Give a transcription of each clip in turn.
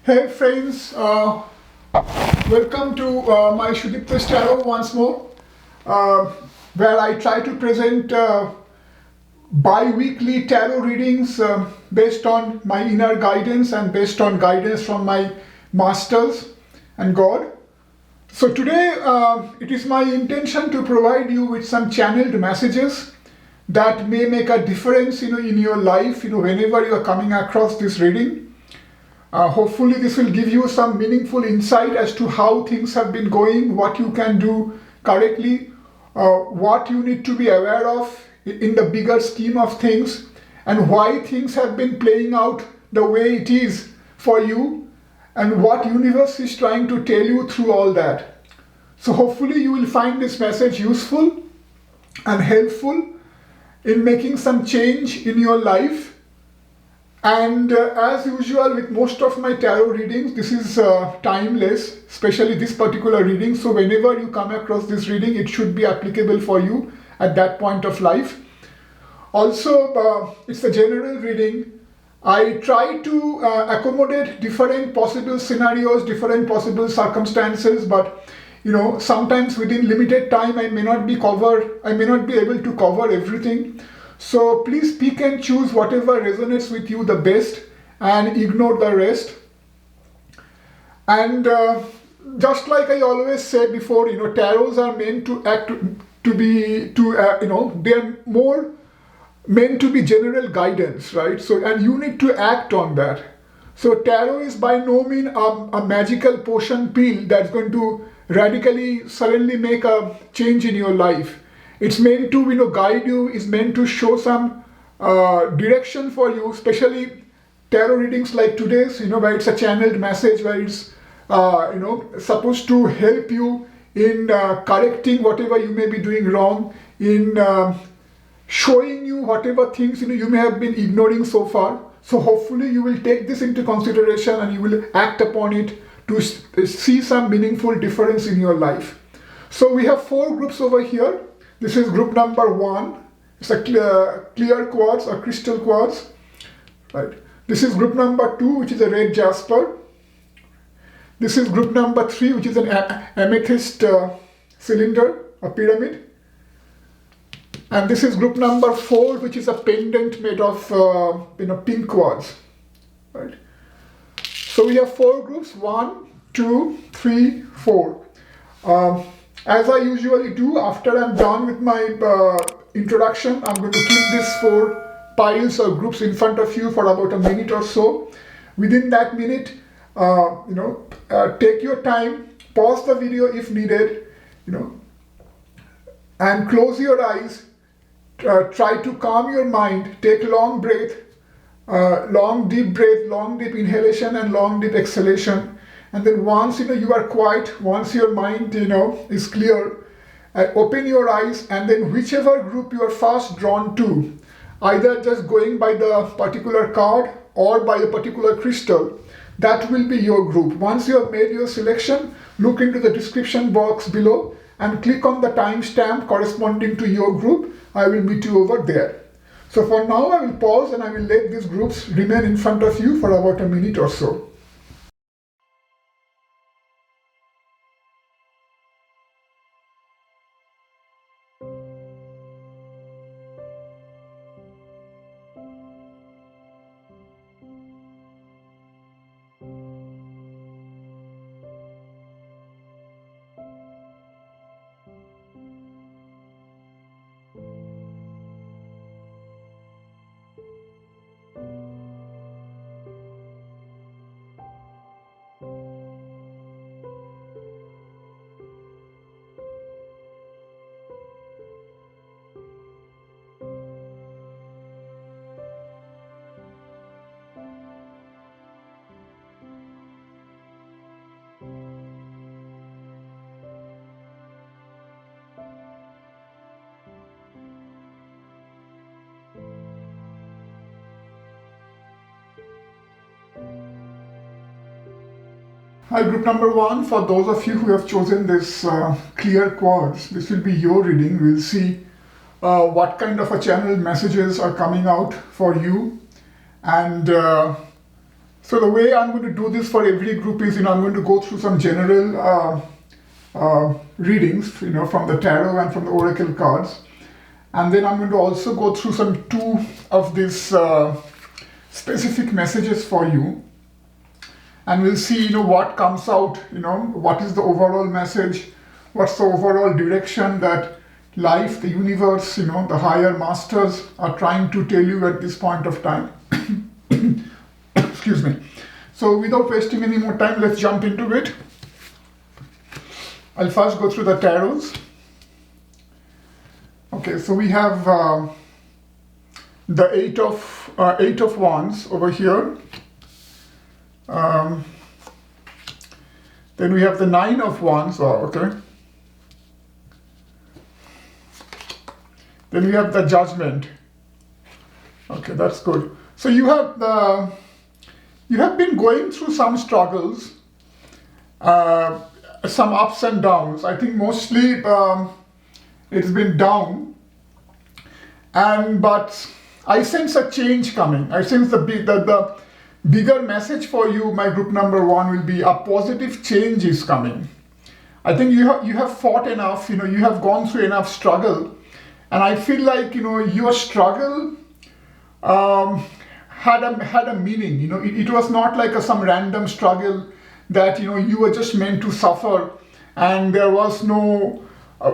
Hey friends, welcome to my Sudipta Tarot once more, uh, where I try to present bi-weekly tarot readings based on my inner guidance and based on guidance from my masters and God. So today it is my intention to provide you with some channeled messages that may make a difference, in your life, whenever you are coming across this reading. Hopefully this will give you some meaningful insight as to how things have been going, what you can do correctly, what you need to be aware of in the bigger scheme of things, and why things have been playing out the way it is for you, and what universe is trying to tell you through all that. So hopefully you will find this message useful and helpful in making some change in your life. And as usual with most of my tarot readings, this is timeless, especially this particular reading. So whenever you come across this reading, it should be applicable for you at that point of life. Also, it's a general reading. I try to accommodate different possible scenarios, different possible circumstances, but sometimes within limited time I may not be able to cover everything. So please pick and choose whatever resonates with you the best and ignore the rest. And just like I always said before, tarots are meant to they're more meant to be general guidance, right? So, and you need to act on that. So tarot is by no means a magical potion pill that's going to radically suddenly make a change in your life. It's meant to guide you, it's meant to show some direction for you, especially tarot readings like today's, where it's a channeled message, where it's supposed to help you in correcting whatever you may be doing wrong, in showing you whatever things you may have been ignoring so far. So hopefully you will take this into consideration and you will act upon it to see some meaningful difference in your life. So we have 4 groups over here. This is group number 1. It's a clear quartz or crystal quartz. Right. This is group number 2, which is a red jasper. This is group number 3, which is an amethyst cylinder, a pyramid. And this is group number 4, which is a pendant made of pink quartz. Right. So we have 4 groups: 1, 2, 3, 4. As I usually do, after I'm done with my introduction, I'm going to keep these 4 piles or groups in front of you for about a minute or so. Within that minute, take your time, pause the video if needed, and close your eyes. Try to calm your mind. Take long breath, long deep inhalation and long deep exhalation. And then once you are quiet, once your mind is clear, open your eyes, and then whichever group you are first drawn to, either just going by the particular card or by the particular crystal, that will be your group. Once you have made your selection, look into the description box below and click on the timestamp corresponding to your group. I will meet you over there. So for now, I will pause and I will let these groups remain in front of you for about a minute or so. Hi, group number 1. For those of you who have chosen this clear quartz, this will be your reading. We'll see what kind of a channel messages are coming out for you, and So the way I'm going to do this for every group is, I'm going to go through some general readings, from the tarot and from the oracle cards. And then I'm going to also go through two of these specific messages for you. And we'll see, what comes out, what is the overall message, what's the overall direction that life, the universe, the higher masters are trying to tell you at this point of time. Excuse me. So without wasting any more time, let's jump into it. I'll first go through the tarots. Okay, so we have the eight of wands over here. Then we have the 9 of wands. Oh, okay. Then we have the judgment. Okay, that's good. So you have been going through some struggles, some ups and downs. I think mostly it's been down, but I sense a change coming. I sense the bigger message for you, my group number 1, will be a positive change is coming. I think you have fought enough. You have gone through enough struggle, and I feel like your struggle had a meaning. It was not like some random struggle that you were just meant to suffer, and there was no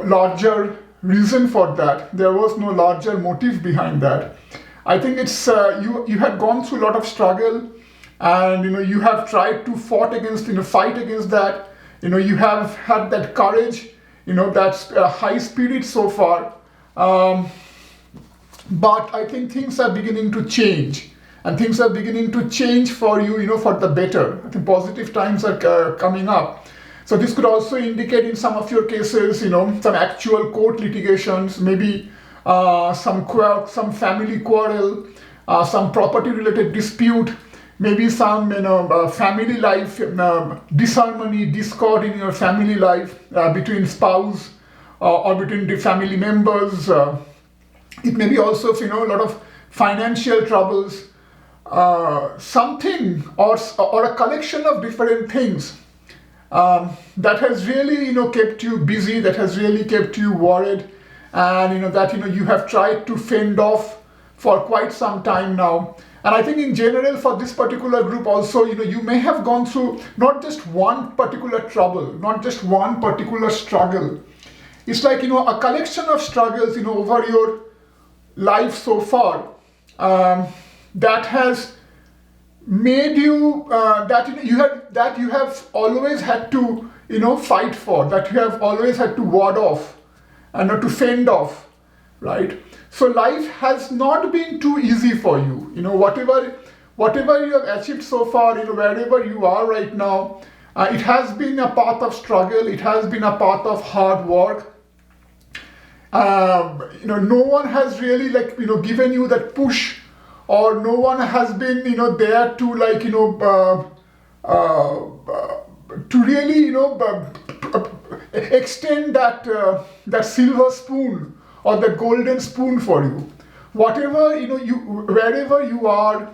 larger reason for that. There was no larger motive behind that. I think it's you had gone through a lot of struggle, and you have tried to fight against that. You have had that courage. That's high spirit so far. But I think things are beginning to change. And things are beginning to change for you, for the better. I think positive times are coming up. So this could also indicate in some of your cases, some actual court litigations, maybe some family quarrel, some property-related dispute, maybe some, family life disharmony, discord in your family life between spouse or between the family members. It may be also, a lot of financial troubles. Something or a collection of different things that has really kept you busy, that has really kept you worried, and that you have tried to fend off for quite some time now. And I think in general for this particular group also, you may have gone through not just one particular trouble, not just one particular struggle. It's like a collection of struggles over your life so far. That has made you that you have always had to fight for, that you have always had to ward off and to fend off, right? So life has not been too easy for you. Whatever you have achieved so far, wherever you are right now, it has been a path of struggle. It has been a path of hard work. No one has really given you that push, or no one has been there to to really extend that silver spoon or the golden spoon for you. Whatever wherever you are,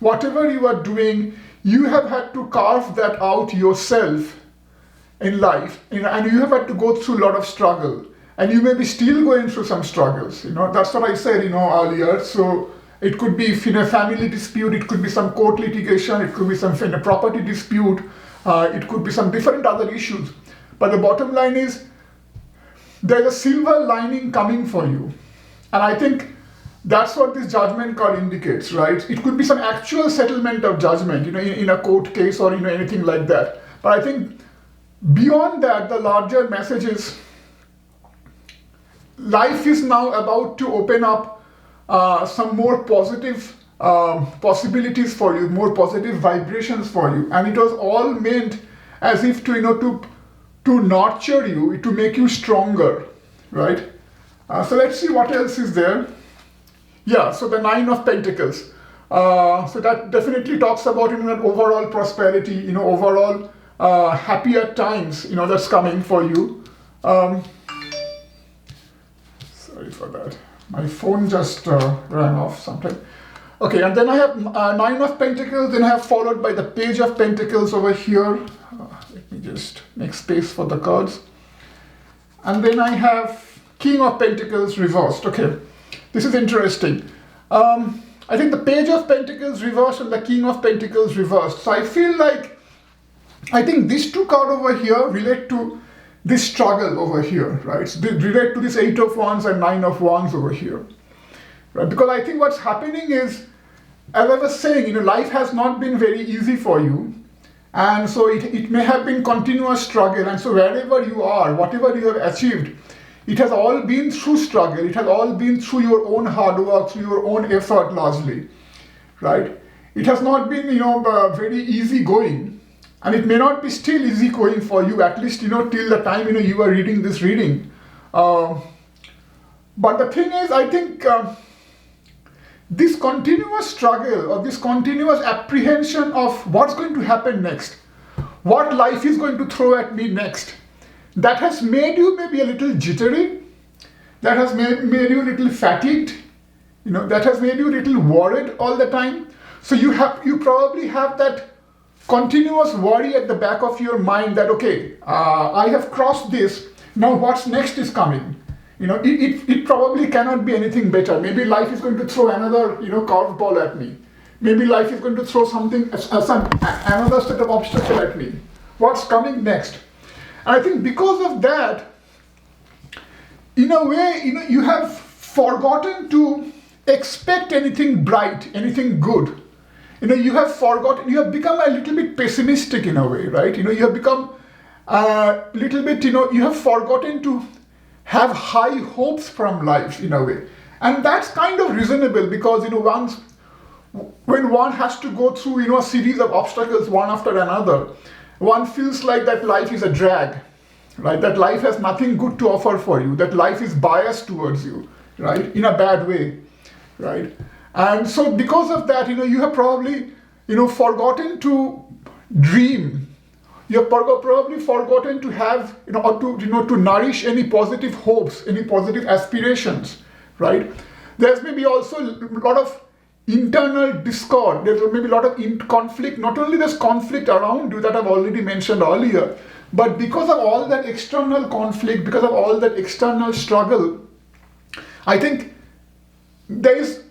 whatever you are doing, you have had to carve that out yourself in life, and you have had to go through a lot of struggle, and you may be still going through some struggles. That's what I said earlier. So it could be family dispute, it could be some court litigation, it could be some property dispute, it could be some different other issues. But the bottom line is, there's a silver lining coming for you. And I think that's what this judgment card indicates, right? It could be some actual settlement of judgment, in a court case or anything like that. But I think beyond that, the larger message is, life is now about to open up some more positive possibilities for you, more positive vibrations for you. And it was all meant as if to nurture you, to make you stronger, right? So let's see what else is there. Yeah, so the 9 of Pentacles. So that definitely talks about that overall prosperity, overall happier times, that's coming for you. Sorry for that. My phone just rang off sometime. Okay, and then I have Nine of Pentacles, then I have followed by the Page of Pentacles over here. Let me just make space for the cards. And then I have King of Pentacles reversed. Okay, this is interesting. I think the Page of Pentacles reversed and the King of Pentacles reversed. So I feel like, I think these two cards over here relate to this struggle over here, right? So they relate to this Eight of Wands and Nine of Wands over here, right? Because I think what's happening is, as I was saying, life has not been very easy for you. And so it may have been continuous struggle. And so wherever you are, whatever you have achieved, it has all been through struggle. It has all been through your own hard work, through your own effort largely, right? It has not been, very easy going. And it may not be still easy going for you, at least, till the time, you are reading this reading. But the thing is, I think this continuous struggle or this continuous apprehension of what's going to happen next, what life is going to throw at me next, that has made you maybe a little jittery, that has made you a little fatigued, that has made you a little worried all the time. So you probably have that continuous worry at the back of your mind that, okay, I have crossed this, now what's next is coming. It probably cannot be anything better. Maybe life is going to throw another, curveball at me. Maybe life is going to throw another set of obstacle at me. What's coming next? And I think because of that, in a way, you have forgotten to expect anything bright, anything good. You have become a little bit pessimistic in a way, right? You have become a little bit, you have forgotten to have high hopes from life in a way. And that's kind of reasonable because, when one has to go through, a series of obstacles one after another, one feels like that life is a drag, right? That life has nothing good to offer for you, that life is biased towards you, right? In a bad way, right? And so because of that, you have probably, forgotten to dream. You have probably forgotten to have, or to nourish any positive hopes, any positive aspirations, right? There's maybe also a lot of internal discord. There's maybe a lot of conflict. Not only there's conflict around you that I've already mentioned earlier, but because of all that external conflict, because of all that external struggle, I think there has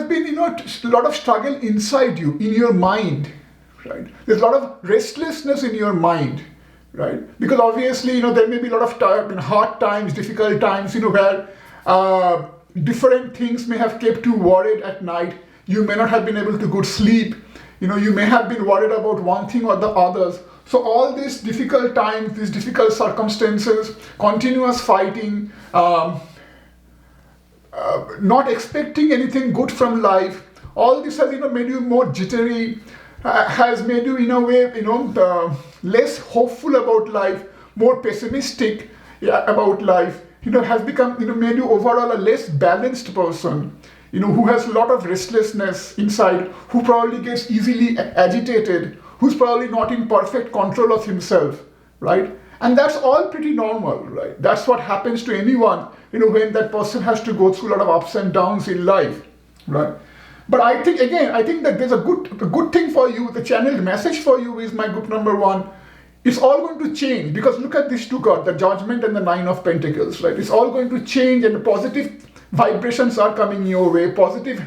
been, a lot of struggle inside you, in your mind. Right? There's a lot of restlessness in your mind, right? Because obviously, there may be a lot of hard times, difficult times, where different things may have kept you worried at night. You may not have been able to go to sleep. You may have been worried about one thing or the others. So all these difficult times, these difficult circumstances, continuous fighting, not expecting anything good from life, all this has, made you more jittery, has made you in a way, less hopeful about life, more pessimistic about life, has become, made you overall a less balanced person, who has a lot of restlessness inside, who probably gets easily agitated, who's probably not in perfect control of himself, right? And that's all pretty normal, right? That's what happens to anyone, when that person has to go through a lot of ups and downs in life, right? But I think that there's a good thing for you. The channeled message for you is my group number one. It's all going to change because look at these two cards, the Judgment and the Nine of Pentacles, right? It's all going to change and the positive vibrations are coming your way. Positive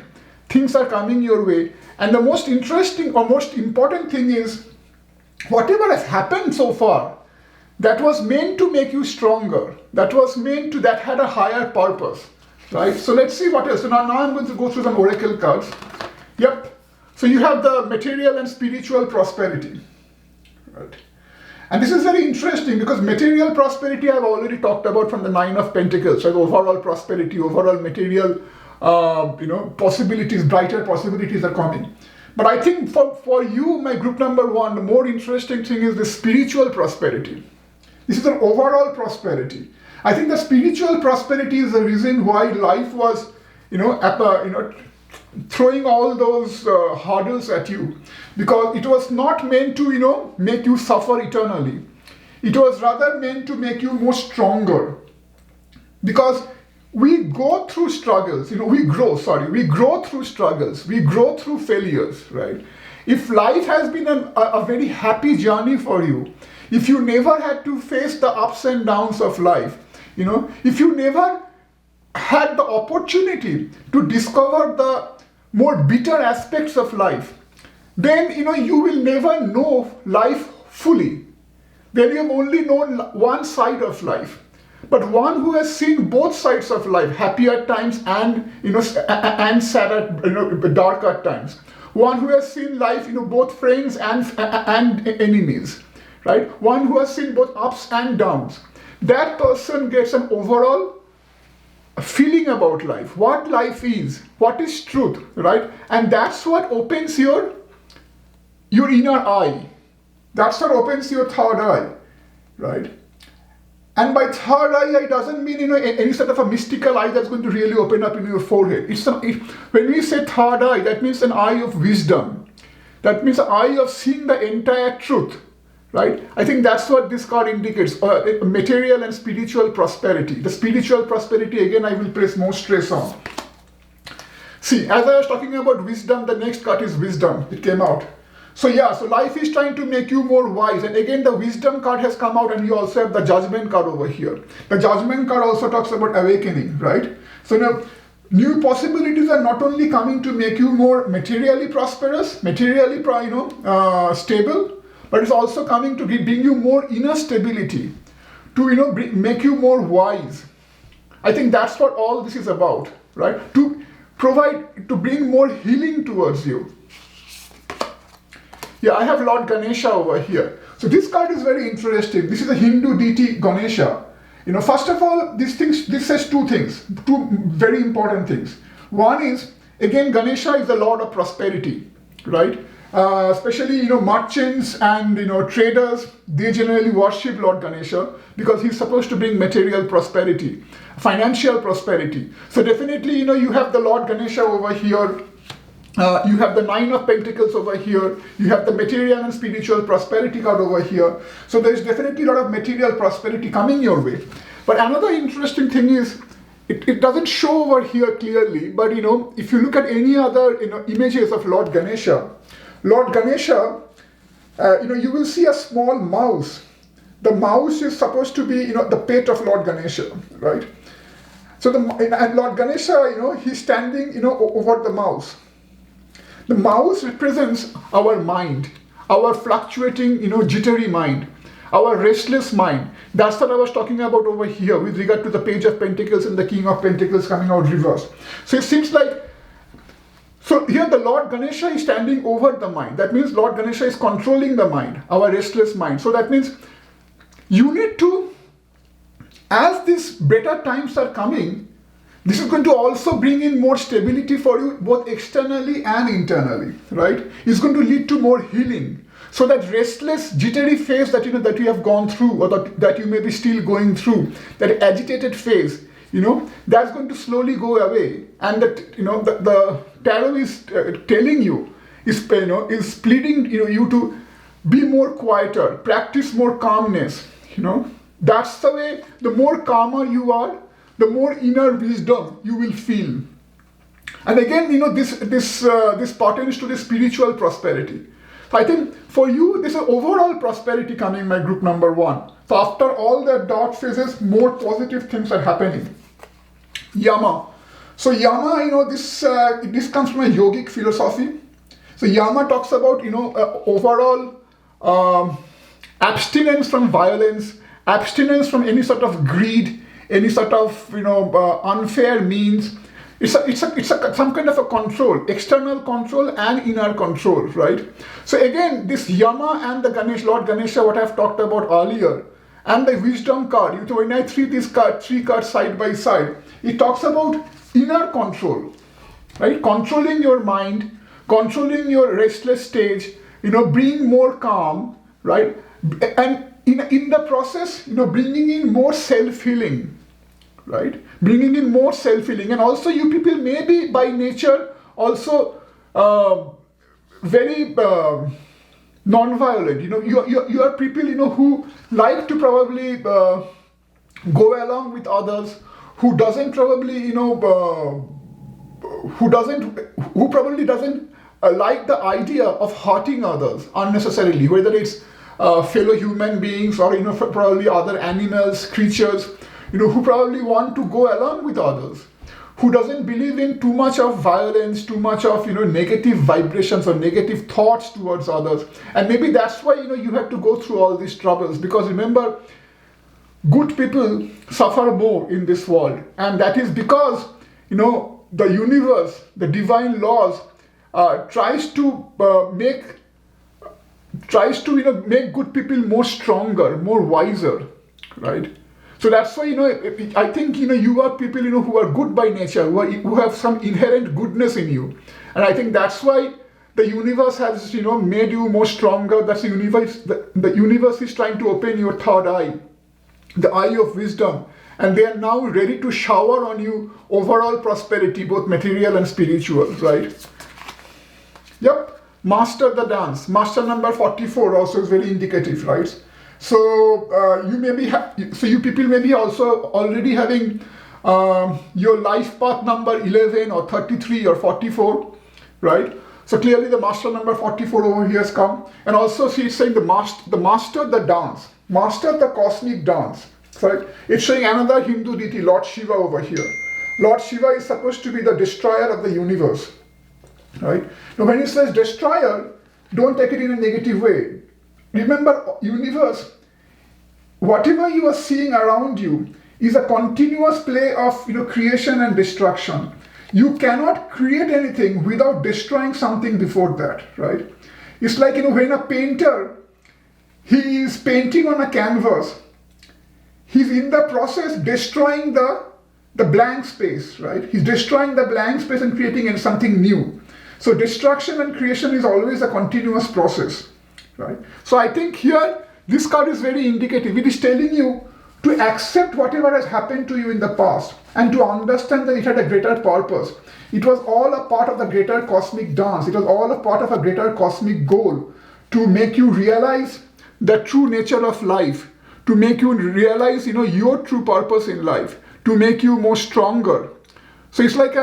things are coming your way. And the most interesting or most important thing is whatever has happened so far, that was meant to make you stronger. That had a higher purpose. Right, so let's see what else. So now I'm going to go through some oracle cards. Yep. So you have the material and spiritual prosperity. Right. And this is very interesting because material prosperity I've already talked about from the Nine of Pentacles. Right, overall prosperity, overall material, possibilities, brighter possibilities are coming. But I think for you, my group number one, the more interesting thing is the spiritual prosperity. This is an overall prosperity. I think the spiritual prosperity is the reason why life was, throwing all those hurdles at you, because it was not meant to, make you suffer eternally. It was rather meant to make you more stronger. Because we go through struggles, we grow through struggles, we grow through failures, right? If life has been a very happy journey for you, if you never had to face the ups and downs of life, if you never had the opportunity to discover the more bitter aspects of life, then you will never know life fully. Then you have only known one side of life. But one who has seen both sides of life, happy at times and and sad at dark at times. One who has seen life, both friends and enemies, right? One who has seen both ups and downs. That person gets an overall feeling about life, what life is, what is truth, right? And that's what opens your inner eye. That's what opens your third eye, right? And by third eye, it doesn't mean any sort of a mystical eye that's going to really open up in your forehead. When we say third eye, that means an eye of wisdom. That means an eye of seeing the entire truth, right? I think that's what this card indicates, material and spiritual prosperity. The spiritual prosperity, again, I will place more stress on. See, as I was talking about wisdom, the next card is wisdom. It came out. So life is trying to make you more wise. And again, the wisdom card has come out, and you also have the judgment card over here. The judgment card also talks about awakening, right? So now, new possibilities are not only coming to make you more materially prosperous, materially stable, but it's also coming to bring you more inner stability, to make you more wise. I think that's what all this is about, right? To bring more healing towards you. Yeah, I have Lord Ganesha over here. So this card is very interesting. This is a Hindu deity Ganesha. First of all, this says two things, two very important things. One is, again, Ganesha is the Lord of prosperity, right? Especially, merchants and, traders, they generally worship Lord Ganesha because he's supposed to bring material prosperity, financial prosperity. So definitely, you have the Lord Ganesha over here. You have the Nine of Pentacles over here. You have the material and spiritual prosperity card over here. So there's definitely a lot of material prosperity coming your way. But another interesting thing is, it doesn't show over here clearly, but if you look at any other images of Lord Ganesha, you will see a small mouse. The mouse is supposed to be the pet of Lord Ganesha, right? So and Lord Ganesha, he's standing over the mouse. The mouse represents our mind, our fluctuating, jittery mind, our restless mind. That's what I was talking about over here with regard to the Page of Pentacles and the King of Pentacles coming out reversed. So it seems like, so here the Lord Ganesha is standing over the mind. That means Lord Ganesha is controlling the mind, our restless mind. So that means you need to, as these better times are coming, this is going to also bring in more stability for you, both externally and internally, right? It's going to lead to more healing. So that restless, jittery phase that that you have gone through, or that you may be still going through, that agitated phase, that's going to slowly go away. And that the tarot is telling you, is pleading you to be more quieter, practice more calmness. That's the way. The more calmer you are, the more inner wisdom you will feel. And again, this pertains to the spiritual prosperity. So I think for you, there's an overall prosperity coming, my group number one. So after all the dark phases, more positive things are happening. Yama. So Yama, this comes from a yogic philosophy. So Yama talks about, overall abstinence from violence, abstinence from any sort of greed, any sort of unfair means. It's some kind of a control, external control and inner control, right? So again, this Yama and the Lord Ganesha, what I've talked about earlier, and the wisdom card, when I treat these three cards side by side, it talks about inner control, right? Controlling your mind, controlling your restless stage, being more calm, right? And in the process, bringing in more self-healing, right? Bringing in more self-healing. And also you people may be by nature also very non-violent. You are people, who like to probably go along with others, who doesn't probably, who probably doesn't like the idea of hurting others unnecessarily, whether it's fellow human beings or probably other animals, creatures, who probably want to go along with others, who doesn't believe in too much of violence, too much of negative vibrations or negative thoughts towards others. And maybe that's why you have to go through all these troubles, because remember, good people suffer more in this world, and that is because the universe, the divine laws, tries to make good people more stronger, more wiser, right? So that's why I think you are people who are good by nature, who have some inherent goodness in you, and I think that's why the universe has made you more stronger. That's the universe. The universe is trying to open your third eye, the eye of wisdom, and they are now ready to shower on you overall prosperity, both material and spiritual, right? Yep, master the dance. Master number 44 also is very indicative, right? So you people may be also already having your life path number 11 or 33 or 44, right? So clearly the master number 44 over here has come, and also she's saying the master the dance, master the cosmic dance, right? It's showing another Hindu deity, Lord Shiva over here. Lord Shiva is supposed to be the destroyer of the universe, right? Now when it says destroyer, don't take it in a negative way. Remember, universe, whatever you are seeing around you is a continuous play of creation and destruction. You cannot create anything without destroying something before that, right? It's like when a painter, he is painting on a canvas, he's in the process destroying the blank space, right? He's destroying the blank space and creating something new. So destruction and creation is always a continuous process, right? So I think here this card is very indicative. It is telling you to accept whatever has happened to you in the past and to understand that it had a greater purpose. It was all a part of the greater cosmic dance. It was all a part of a greater cosmic goal to make you realize the true nature of life, to make you realize your true purpose in life, to make you more stronger. So it's like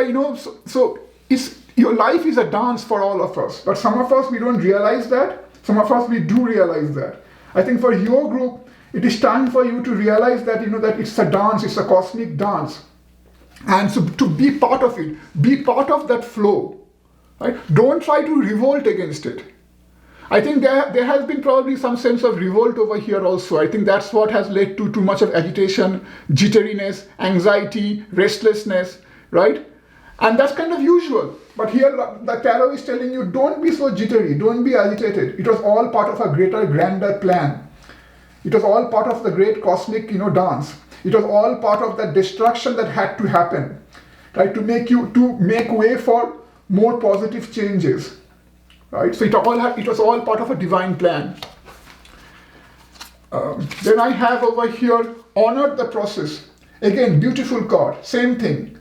your life is a dance for all of us, but some of us we don't realize that. Some of us we do realize that. I think for your group, it is time for you to realize that that it's a dance, it's a cosmic dance, and so to be part of it, be part of that flow, right? Don't try to revolt against it. I think there has been probably some sense of revolt over here also. I think that's what has led to too much of agitation, jitteriness, anxiety, restlessness, right? And that's kind of usual. But here the tarot is telling you, don't be so jittery, don't be agitated. It was all part of a greater, grander plan. It was all part of the great cosmic, dance. It was all part of that destruction that had to happen, right? To make way for more positive changes, right? So it was all part of a divine plan. Then I have over here, honored the process. Again, beautiful card, same thing.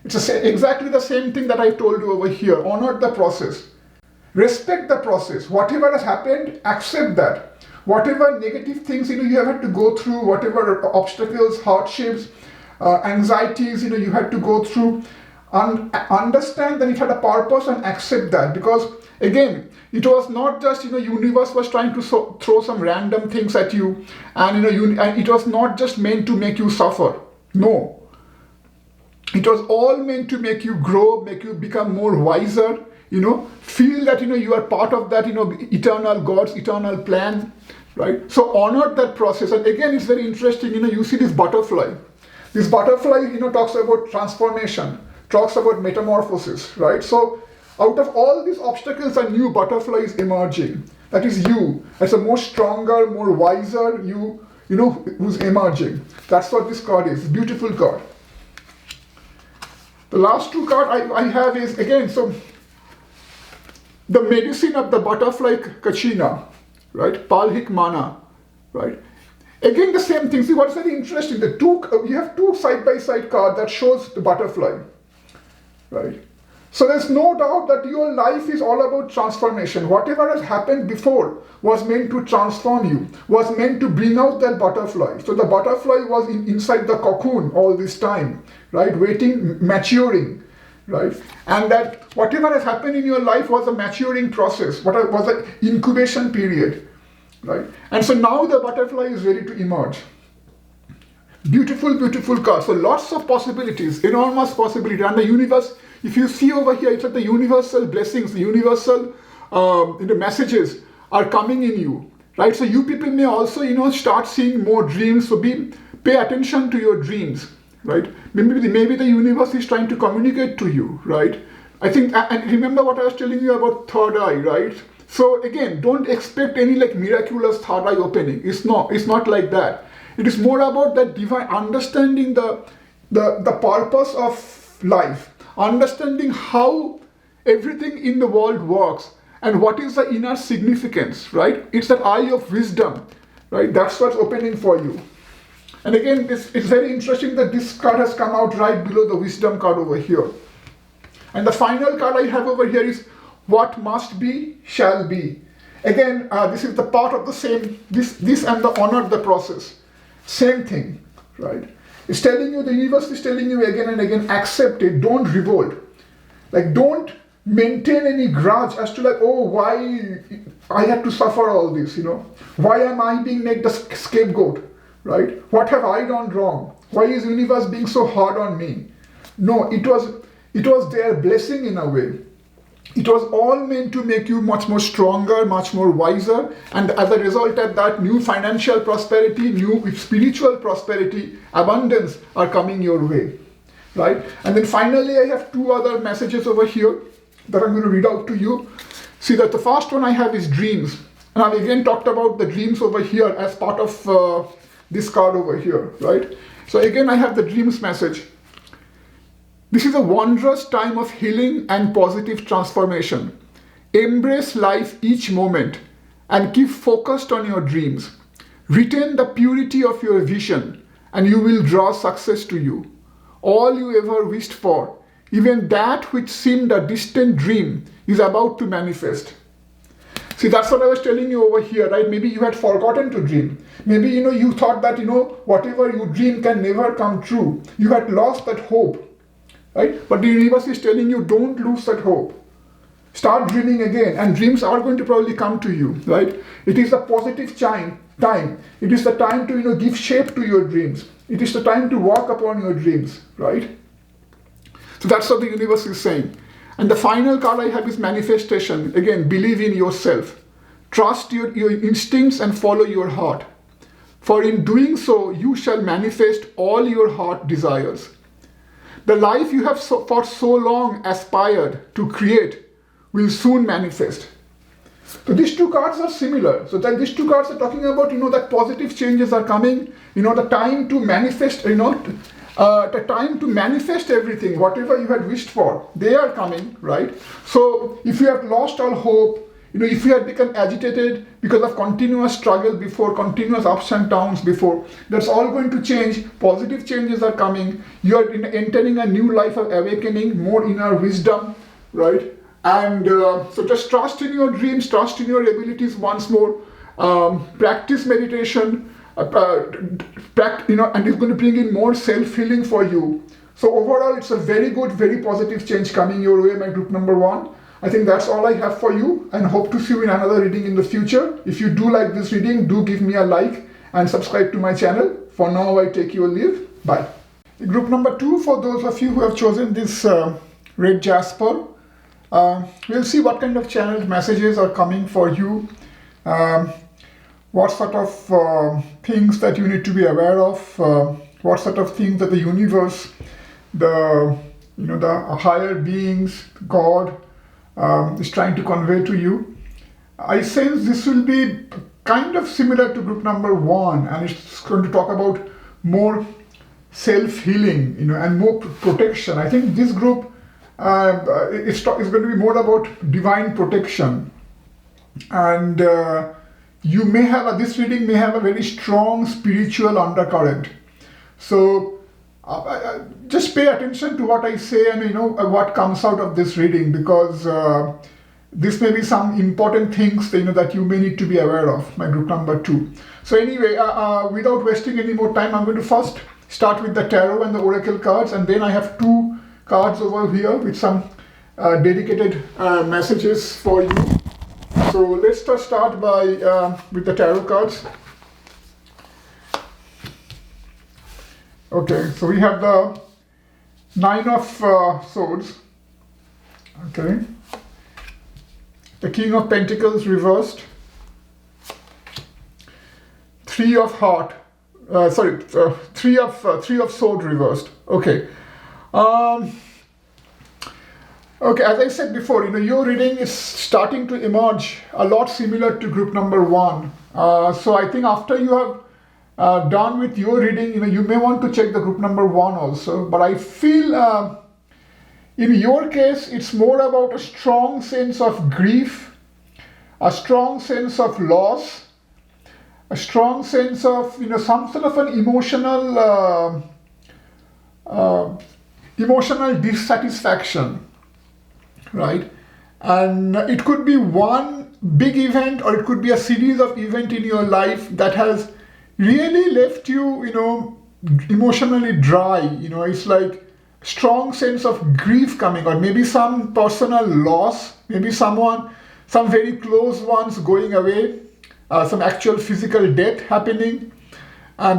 It's exactly the same thing that I told you over here. Honor the process. Respect the process. Whatever has happened, accept that. Whatever negative things you have had to go through, whatever obstacles, hardships, anxieties you had to go through, understand that it had a purpose and accept that. Because again, it was not just universe was trying to throw some random things at you, and and it was not just meant to make you suffer. No. It was all meant to make you grow, make you become more wiser, feel that, you are part of that, eternal God's eternal plan, right? So honor that process. And again, it's very interesting, you see this butterfly. This butterfly, talks about transformation, talks about metamorphosis, right? So out of all these obstacles, a new butterfly is emerging. That is you. As a more stronger, more wiser you, who's emerging. That's what this card is. Beautiful card. The last two cards I have is, again, so the medicine of the butterfly Kachina, right? Palhik Mana, right? Again, the same thing. See, what's very interesting, you have two side-by-side cards that shows the butterfly, right? So there's no doubt that your life is all about transformation. Whatever has happened before was meant to transform you, was meant to bring out that butterfly. So the butterfly was inside the cocoon all this time, right? Waiting, maturing, right? And that whatever has happened in your life was a maturing process, was an incubation period, right? And so now the butterfly is ready to emerge. Beautiful, beautiful card. So lots of possibilities, enormous possibility. And the universe, if you see over here, it's like the universal blessings, the universal messages are coming in you, right? So you people may also, start seeing more dreams. So pay attention to your dreams, right? Maybe the universe is trying to communicate to you, right? I think, and remember what I was telling you about third eye, right? So again, don't expect any like miraculous third eye opening. It's not like that. It is more about that divine understanding the purpose of life, understanding how everything in the world works and what is the inner significance, right? It's that eye of wisdom, right? That's what's opening for you. And again, it's very interesting that this card has come out right below the wisdom card over here. And the final card I have over here is what must be shall be. Again, this is the part of the same, this and the honor the process. Same thing, right? It's telling you, the universe is telling you again and again, accept it, don't revolt. Like, don't maintain any grudge as to like, oh, why I had to suffer all this, Why am I being made the scapegoat, right? What have I done wrong? Why is the universe being so hard on me? No, it was their blessing in a way. It was all meant to make you much more stronger, much more wiser, and as a result of that, new financial prosperity, new spiritual prosperity, abundance are coming your way, right? And then finally, I have two other messages over here that I'm going to read out to you. See that the first one I have is dreams. And I've again talked about the dreams over here as part of this card over here, right? So again, I have the dreams message. This is a wondrous time of healing and positive transformation. Embrace life each moment and keep focused on your dreams. Retain the purity of your vision and you will draw success to you. All you ever wished for, even that which seemed a distant dream, is about to manifest. See, that's what I was telling you over here, right? Maybe you had forgotten to dream. Maybe, you thought that, whatever you dream can never come true. You had lost that hope. Right? But the universe is telling you, don't lose that hope. Start dreaming again, and dreams are going to probably come to you, right? It is a positive time. It is the time to, give shape to your dreams. It is the time to walk upon your dreams, right? So that's what the universe is saying. And the final card I have is manifestation. Again, believe in yourself. Trust your instincts and follow your heart. For in doing so, you shall manifest all your heart desires. The life you have for so long aspired to create will soon manifest. So these two cards are similar. So that these two cards are talking about, that positive changes are coming, the time to manifest, the time to manifest everything, whatever you had wished for, they are coming, right? So if you have lost all hope, if you had become agitated because of continuous struggle before, continuous ups and downs before, that's all going to change. Positive changes are coming. You are entering a new life of awakening, more inner wisdom, right? And so just trust in your dreams, trust in your abilities once more. Practice meditation, and it's going to bring in more self-healing for you. So overall, it's a very good, very positive change coming your way, my group number 1. I think that's all I have for you, and hope to see you in another reading in the future. If you do like this reading, do give me a like and subscribe to my channel. For now, I take your leave. Bye. Group number 2, for those of you who have chosen this red Jasper, we'll see what kind of channeled messages are coming for you. What sort of things that you need to be aware of. What sort of things that the universe, the higher beings, God, is trying to convey to you. I sense this will be kind of similar to group number 1, and it's going to talk about more self-healing, and more protection. I think this group is going to be more about divine protection, and you may have this reading may have a very strong spiritual undercurrent. So just pay attention to what I say and what comes out of this reading, because this may be some important things that you may need to be aware of, my group number 2. So anyway, without wasting any more time, I'm going to first start with the tarot and the oracle cards, and then I have 2 cards over here with some dedicated messages for you. So let's just start by with the tarot cards. Okay, so we have the 9 of Swords. Okay, the King of Pentacles reversed, 3 of Heart. 3 of Sword reversed. Okay. Okay, as I said before, your reading is starting to emerge a lot similar to group number 1. So I think after you have done with your reading, you may want to check the group number 1 also. But I feel in your case, it's more about a strong sense of grief, a strong sense of loss, a strong sense of, some sort of an emotional dissatisfaction. Right, and it could be one big event, or it could be a series of events in your life that has really left you, emotionally dry. It's like strong sense of grief coming out, maybe some personal loss, maybe some very close ones going away, some actual physical death happening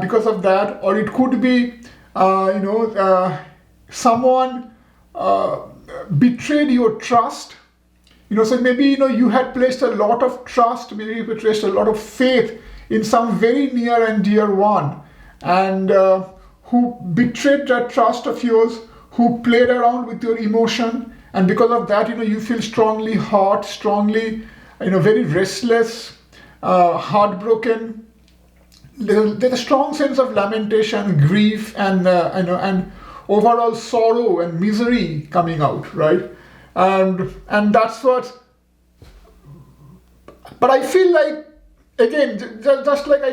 because of that, or it could be, someone betrayed your trust, so maybe you had placed a lot of trust, maybe you placed a lot of faith in some very near and dear one, and who betrayed that trust of yours, who played around with your emotion, and because of that you feel strongly hurt, strongly very restless, heartbroken. There's a strong sense of lamentation, grief, and overall sorrow and misery coming out, right? And that's what. But I feel like, again, just like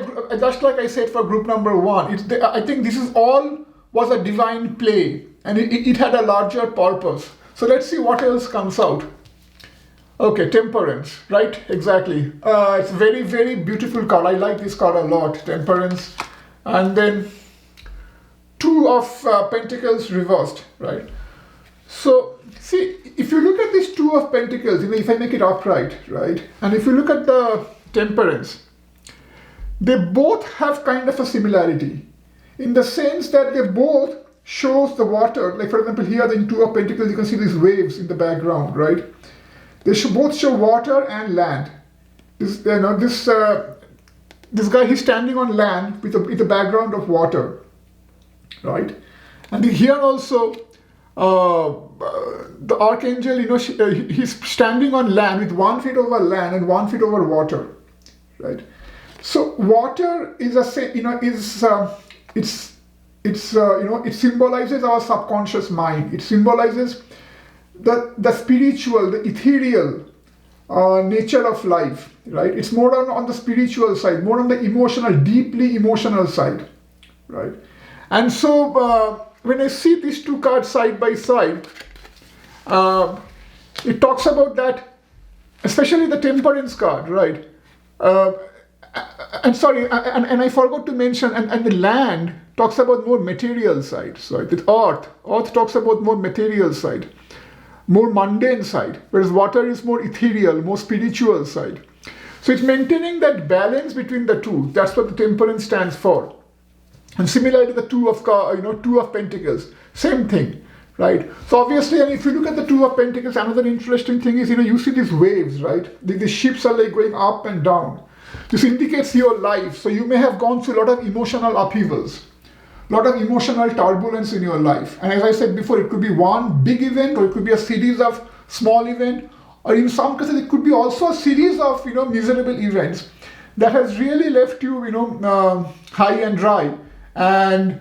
I said for group number 1, I think this is all was a divine play, and it had a larger purpose. So let's see what else comes out. Okay, Temperance, right? Exactly. It's very, very beautiful card. I like this card a lot, Temperance. And then 2 of Pentacles reversed, right? So, see, if you look at this 2 of Pentacles, if I make it upright, right? And if you look at the Temperance, they both have kind of a similarity in the sense that they both shows the water. Like, for example, here in 2 of Pentacles, you can see these waves in the background, right? They both show water and land. This guy, he's standing on land with a background of water. Right, and here also the archangel, he's standing on land with 1 foot over land and 1 foot over water, right? So water is it symbolizes our subconscious mind. It symbolizes the spiritual, the ethereal nature of life, right? It's more on the spiritual side, more on the emotional, deeply emotional side, right? And so when I see these 2 cards side by side, it talks about that, especially the Temperance card, right? And I forgot to mention, and the land talks about more material side. So the earth talks about more material side, more mundane side, whereas water is more ethereal, more spiritual side. So it's maintaining that balance between the 2. That's what the Temperance stands for. And similarly, the 2 of Pentacles, same thing, right? So obviously, and if you look at the 2 of Pentacles, another interesting thing is, you see these waves, right? The ships are like going up and down. This indicates your life. So you may have gone through a lot of emotional upheavals, a lot of emotional turbulence in your life. And as I said before, it could be one big event, or it could be a series of small events, or in some cases, it could be also a series of, miserable events that has really left you, high and dry, and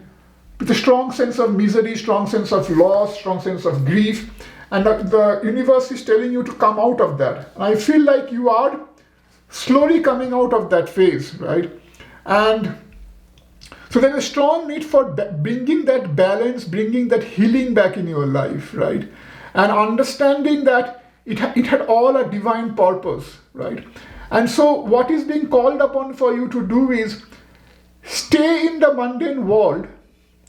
with a strong sense of misery, strong sense of loss, strong sense of grief, and the universe is telling you to come out of that. And I feel like you are slowly coming out of that phase, right? And So there's a strong need for bringing that balance, bringing that healing back in your life, right? And understanding that it had all a divine purpose, right? And so what is being called upon for you to do is stay in the mundane world,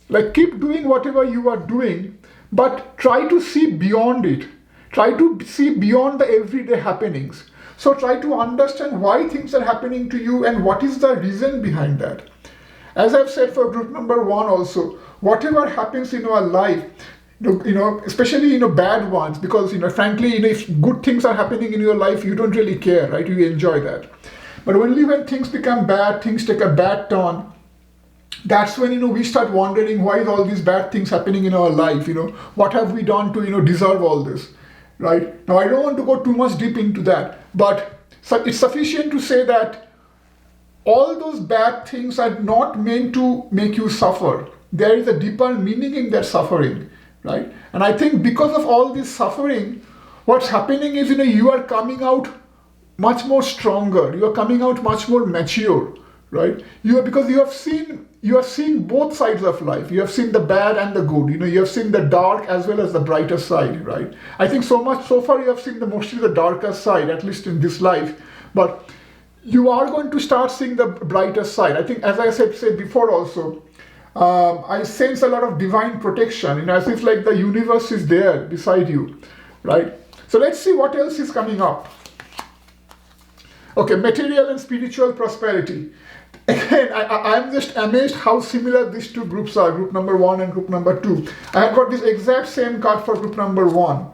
like keep doing whatever you are doing, but try to see beyond it. Try to see beyond the everyday happenings. So try to understand why things are happening to you and what is the reason behind that. As I've said for group number 1 also, whatever happens in our life, especially bad ones, because frankly, if good things are happening in your life, you don't really care, right? You enjoy that. But only when things become bad, things take a bad turn, that's when we start wondering why is all these bad things happening in our life. What have we done to deserve all this, right? Now I don't want to go too much deep into that, but it's sufficient to say that all those bad things are not meant to make you suffer. There is a deeper meaning in that suffering, right? And I think because of all this suffering, what's happening is you are coming out much more stronger. You are coming out much more mature, right? Because you are seeing both sides of life. You have seen the bad and the good. You have seen the dark as well as the brighter side, right? I think so far you have seen mostly the darker side, at least in this life. But you are going to start seeing the brighter side. I think, as I said before also, I sense a lot of divine protection, as if like the universe is there beside you, right? So let's see what else is coming up. Okay, material and spiritual prosperity. Again, I'm just amazed how similar these two groups are, group number 1 and group number 2. I have got this exact same card for group number 1,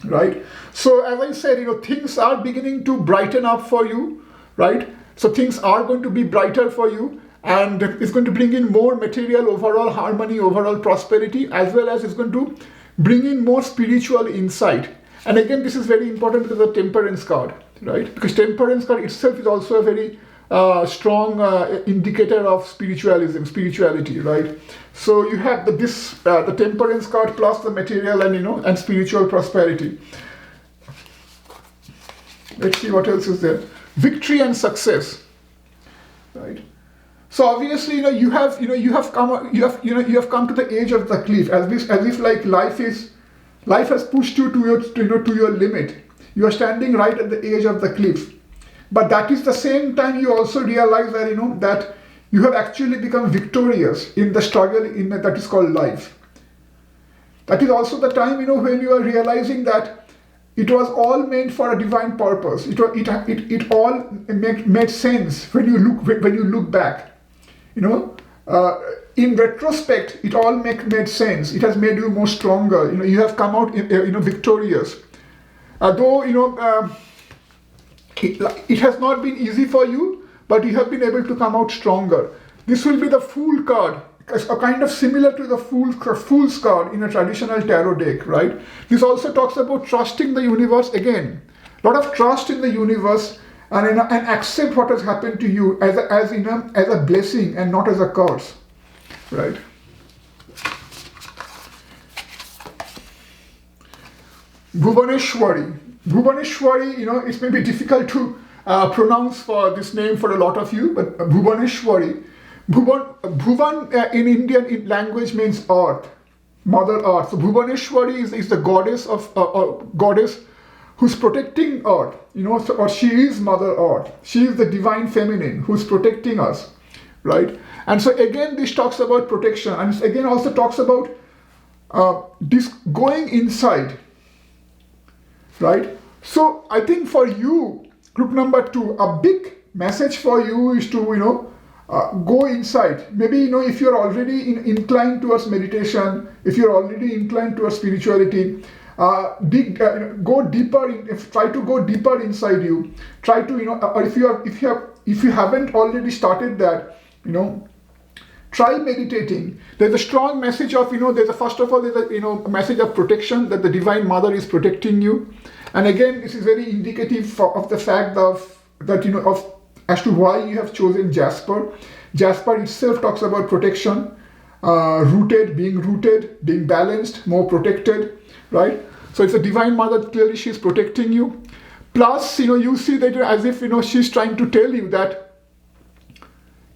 right? So as I said, things are beginning to brighten up for you, right? So things are going to be brighter for you, and it's going to bring in more material, overall harmony, overall prosperity, as well as it's going to bring in more spiritual insight. And again, this is very important because of the temperance card, right? Because temperance card itself is also a very strong indicator of spirituality, right? So you have the temperance card plus the material and spiritual prosperity. Let's see what else is there. Victory and success, right? So obviously, you have come to the edge of the cliff, as if like life has pushed you to your limit. You are standing right at the edge of the cliff, but that is the same time you also realize that that you have actually become victorious in the struggle that is called life. That is also the time when you are realizing that it was all meant for a divine purpose. It all made sense when you look back. In retrospect, it all made sense. It has made you more stronger. You have come out victorious. Though it has not been easy for you, but you have been able to come out stronger. This will be the Fool card, a kind of similar to the Fool's card in a traditional tarot deck, right? This also talks about trusting the universe again. A lot of trust in the universe and accept what has happened to you as a blessing and not as a curse, right? Bhuvaneshwari, it may be difficult to pronounce for this name for a lot of you, but Bhuvaneshwari. Bhuvan in Indian language means earth, Mother Earth. So Bhuvaneshwari is the goddess goddess who's protecting earth, or she is Mother Earth. She is the divine feminine who's protecting us, right? And so again, this talks about protection, and it again also talks about this going inside, right? So I think for you, group number 2, a big message for you is to go inside. Maybe if you're already inclined towards meditation, if you're already inclined towards spirituality, go deeper. Try to go deeper inside you. Try to or if you haven't already started that, try meditating. There's a strong message of first of all there's a message of protection, that the Divine Mother is protecting you, and again this is very indicative of the fact as to why you have chosen Jasper. Jasper itself talks about protection, being rooted, being balanced, more protected, right? So it's a Divine Mother, clearly she's protecting you. Plus, you see that as if, she's trying to tell you that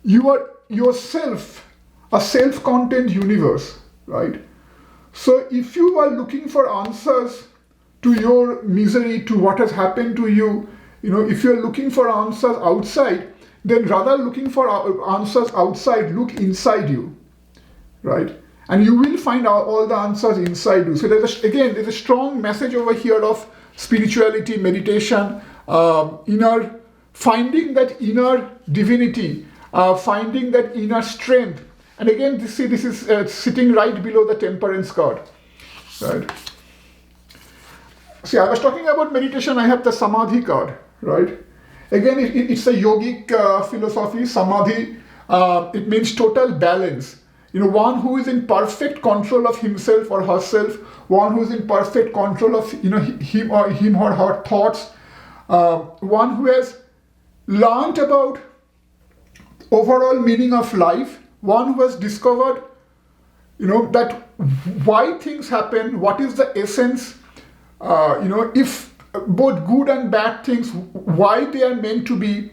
you are yourself a self-contained universe, right? So if you are looking for answers to your misery, to what has happened to you, if you're looking for answers outside, then rather looking for answers outside, look inside you, right? And you will find all the answers inside you. So there's a strong message over here of spirituality, meditation, finding that inner divinity, finding that inner strength. And again, this is sitting right below the temperance card, right? See, I was talking about meditation. I have the samadhi card, right? Again, it's a yogic philosophy. Samadhi, it means total balance. One who is in perfect control of himself or herself, one who is in perfect control of him or her thoughts, one who has learned about overall meaning of life, one who has discovered that why things happen, what is the essence, if both good and bad things, why they are meant to be,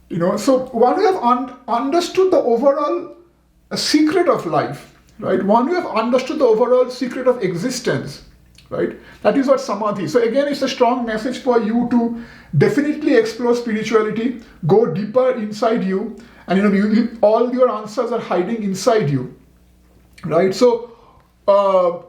so one who have understood the overall secret of life, right? One who have understood the overall secret of existence, right? That is what samadhi. So again, it's a strong message for you to definitely explore spirituality, go deeper inside you, and all your answers are hiding inside you, right? So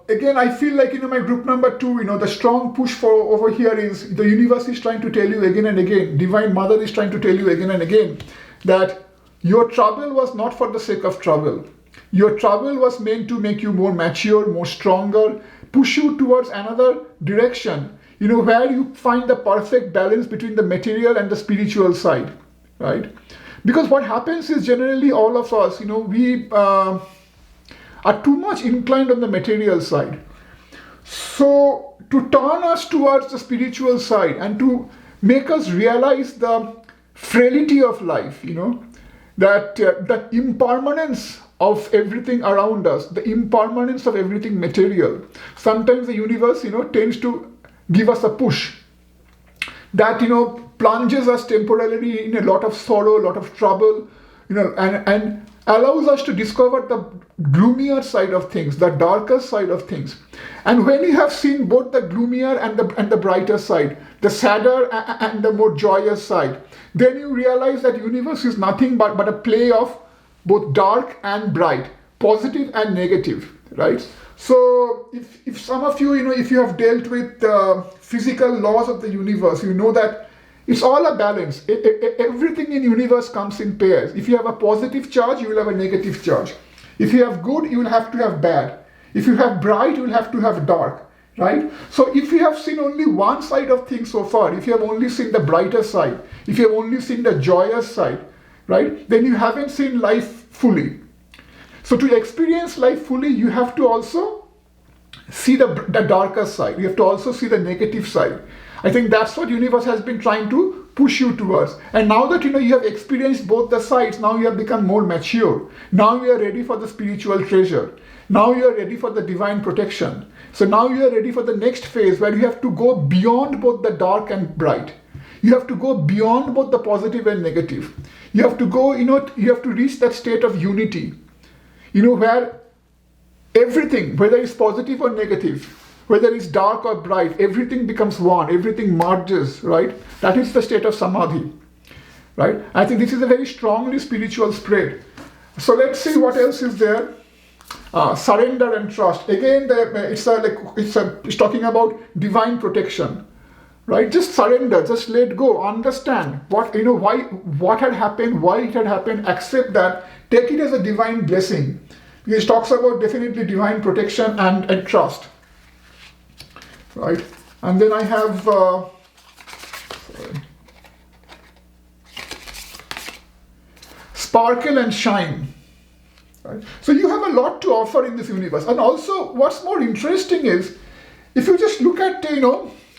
again, I feel like my group number 2, the strong push for over here is the universe is trying to tell you again and again, Divine Mother is trying to tell you again and again that your trouble was not for the sake of trouble. Your trouble was meant to make you more mature, more stronger, push you towards another direction, where you find the perfect balance between the material and the spiritual side, right? Because what happens is generally all of us, we are too much inclined on the material side. So to turn us towards the spiritual side and to make us realize the frailty of life, that the impermanence of everything around us, the impermanence of everything material. Sometimes the universe, tends to give us a push that, plunges us temporarily in a lot of sorrow, a lot of trouble, and allows us to discover the gloomier side of things, the darker side of things. And when you have seen both the gloomier and the brighter side, the sadder and the more joyous side, then you realize that universe is nothing but a play of both dark and bright, positive and negative, right? So if some of you, if you have dealt with physical laws of the universe, you know that it's all a balance. Everything in universe comes in pairs. If you have a positive charge, you will have a negative charge. If you have good, you will have to have bad. If you have bright, you will have to have dark, right? So if you have seen only one side of things so far, if you have only seen the brighter side, if you have only seen the joyous side, right, then you haven't seen life fully. So to experience life fully, you have to also see the darker side. You have to also see the negative side. I think that's what universe has been trying to push you towards. And now that you have experienced both the sides, now you have become more mature. Now you are ready for the spiritual treasure. Now you are ready for the divine protection. So now you are ready for the next phase where you have to go beyond both the dark and bright. You have to go beyond both the positive and negative. You have to go, you have to reach that state of unity, where everything, whether it's positive or negative, whether it's dark or bright, everything becomes one, everything merges, right? That is the state of samadhi, right? I think this is a very strongly spiritual spread. So let's see what else is there. Surrender and trust. Again, it's talking about divine protection, right? Just surrender, just let go, understand what had happened, why it had happened, accept that, take it as a divine blessing. It talks about definitely divine protection and trust. Right, and then I have sparkle and shine. Right? So you have a lot to offer in this universe. And also, what's more interesting is, if you just look at,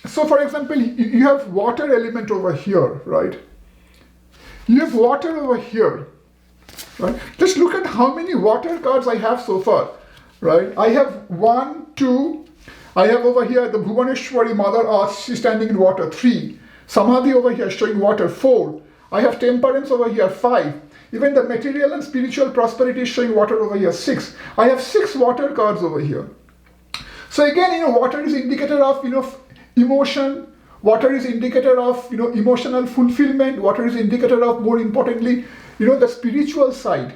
so for example, you have water element over here, right? You have water over here, right? Just look at how many water cards I have so far, right? I have 1, 2. I have over here the Bhuvaneshwari Mother Earth, she's standing in water, 3. Samadhi over here showing water, 4. I have temperance over here, 5. Even the material and spiritual prosperity is showing water over here, 6. I have 6 water cards over here. So again, water is indicator of, emotion. Water is indicator of, emotional fulfillment. Water is indicator of, more importantly, the spiritual side.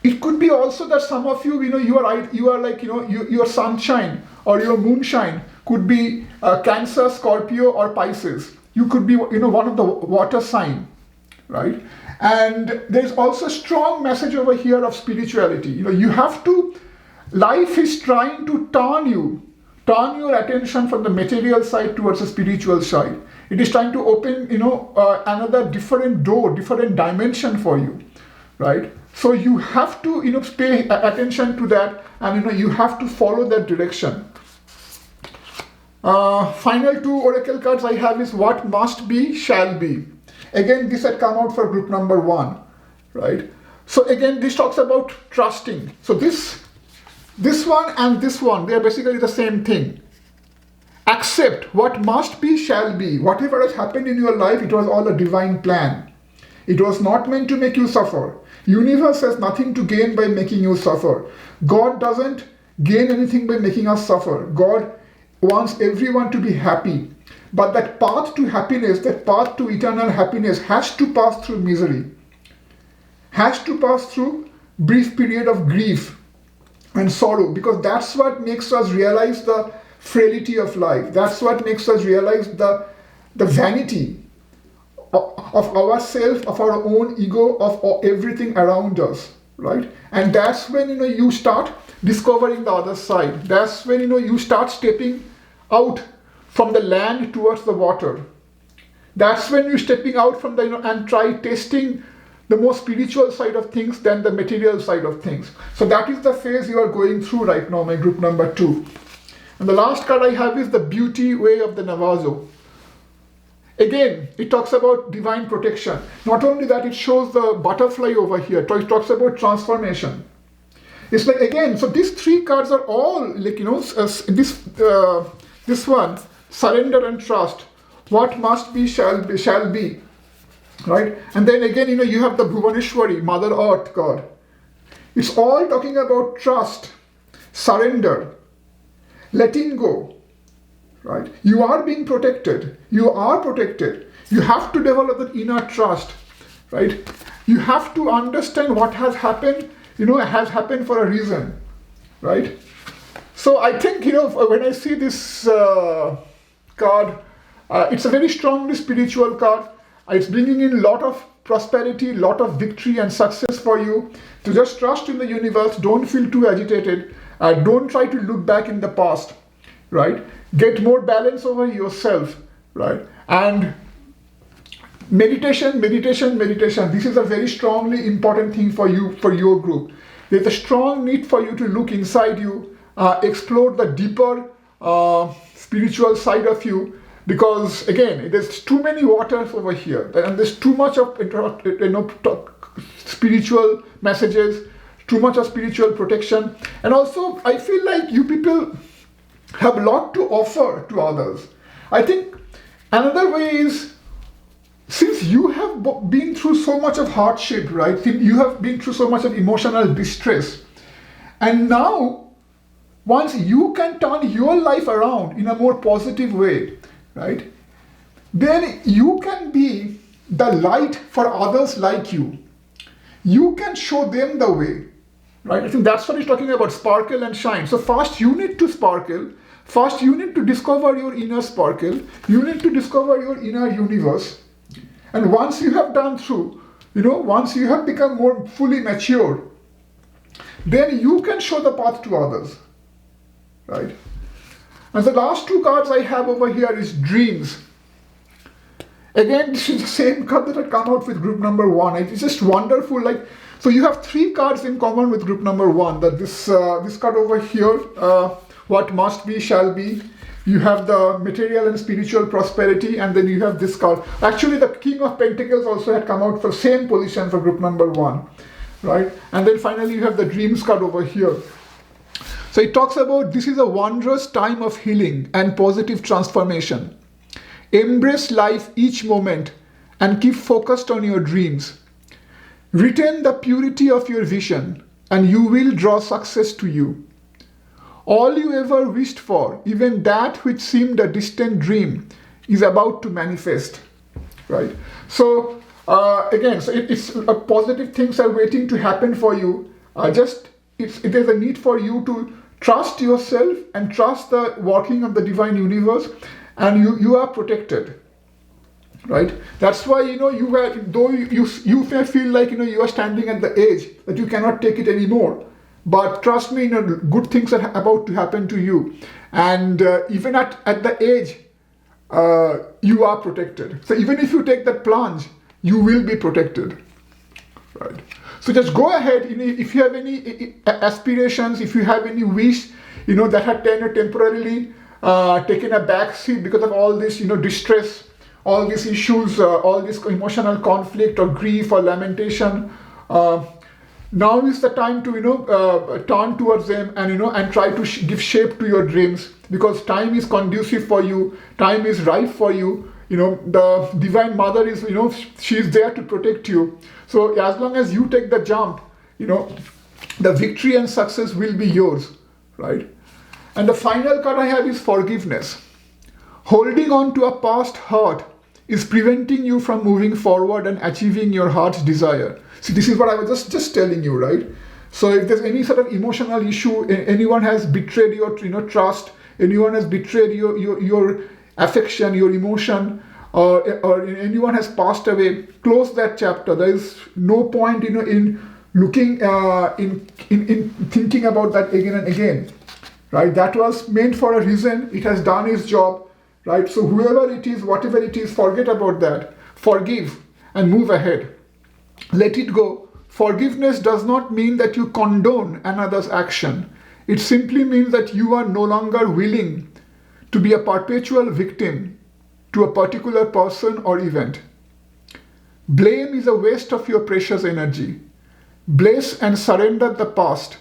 It could be also that some of you, you are like, your sunshine or your moonshine could be Cancer, Scorpio, or Pisces. You could be, one of the water sign, right? And there's also a strong message over here of spirituality. You have to, life is trying to turn your attention from the material side towards the spiritual side. It is trying to open, another different door, different dimension for you, right? So you have to, pay attention to that, and you have to follow that direction. Final 2 oracle cards I have is what must be, shall be. Again, this had come out for group number 1, right? So again, this talks about trusting. So this one and this one, they are basically the same thing. Accept what must be, shall be. Whatever has happened in your life, it was all a divine plan. It was not meant to make you suffer. Universe has nothing to gain by making you suffer. God doesn't gain anything by making us suffer. God wants everyone to be happy. But that path to happiness, that path to eternal happiness has to pass through misery. Has to pass through brief period of grief and sorrow, because that's what makes us realize the frailty of life. That's what makes us realize the vanity of ourselves, of our own ego, of everything around us, right? And that's when you start discovering the other side. That's when you start stepping out from the land towards the water. That's when you're stepping out from the and try testing the more spiritual side of things than the material side of things. So that is the phase you are going through right now, my group number 2. And the last card I have is the beauty way of the Navajo. Again, it talks about divine protection. Not only that, it shows the butterfly over here. It talks about transformation. It's like, again, so these 3 cards are all like, this one, surrender and trust. What must be, shall be. Right? And then again, you have the Bhuvaneshwari, Mother Earth card. It's all talking about trust, surrender, letting go. Right? You are being protected. You are protected. You have to develop that inner trust. Right? You have to understand what has happened. It has happened for a reason. Right? So I think, when I see this card, it's a very strongly spiritual card. It's bringing in a lot of prosperity, a lot of victory and success for you. To just trust in the universe. Don't feel too agitated. Don't try to look back in the past. Right? Get more balance over yourself. Right? And meditation. This is a very strongly important thing for you, for your group. There's a strong need for you to look inside you, explore the deeper spiritual side of you. Because again, there's too many waters over here, and there's too much of spiritual messages, too much of spiritual protection, and also I feel like you people have a lot to offer to others. I think another way is, since you have been through so much of hardship, right? You have been through so much of emotional distress, and now once you can turn your life around in a more positive way, right, then you can be the light for others like you. You can show them the way, right? I think that's what he's talking about, sparkle and shine. So first you need to sparkle. First you need to discover your inner sparkle. You need to discover your inner universe. And once you have done through, once you have become more fully mature, then you can show the path to others, right? And the last 2 cards I have over here is dreams. Again, this is the same card that had come out with group number 1. It's just wonderful. So you have 3 cards in common with group number 1. That this card over here, what must be, shall be. You have the material and spiritual prosperity, and then you have this card. Actually, the King of Pentacles also had come out for same position for group number 1, right? And then finally you have the dreams card over here. So it talks about this is a wondrous time of healing and positive transformation. Embrace life each moment and keep focused on your dreams. Retain the purity of your vision, and you will draw success to you. All you ever wished for, even that which seemed a distant dream, is about to manifest. Right? So again, so it's positive things are waiting to happen for you. There's a need for you to trust yourself and trust the working of the divine universe, and you are protected. Right? That's why though you may feel like you are standing at the edge that you cannot take it anymore. But trust me, good things are about to happen to you, and even at the edge, you are protected. So even if you take that plunge, you will be protected. Right? So just go ahead. If you have any aspirations, if you have any wish, that had temporarily taken a back seat because of all this, distress, all these issues, all this emotional conflict or grief or lamentation. Now is the time to turn towards them and try to give shape to your dreams, because time is conducive for you, time is ripe for you. The Divine Mother is she is there to protect you. So as long as you take the jump, the victory and success will be yours, right? And the final card I have is forgiveness. Holding on to a past hurt is preventing you from moving forward and achieving your heart's desire. See, this is what I was just telling you, right? So if there's any sort of emotional issue, anyone has betrayed your trust, anyone has betrayed your affection, your emotion, or anyone has passed away, close that chapter. There is no point in looking in thinking about that again and again, right? That was meant for a reason. It has done its job, right? So whoever it is, whatever it is, forget about that. Forgive and move ahead. Let it go. Forgiveness does not mean that you condone another's action. It simply means that you are no longer willing to be a perpetual victim to a particular person or event. Blame is a waste of your precious energy. Bless and surrender the past,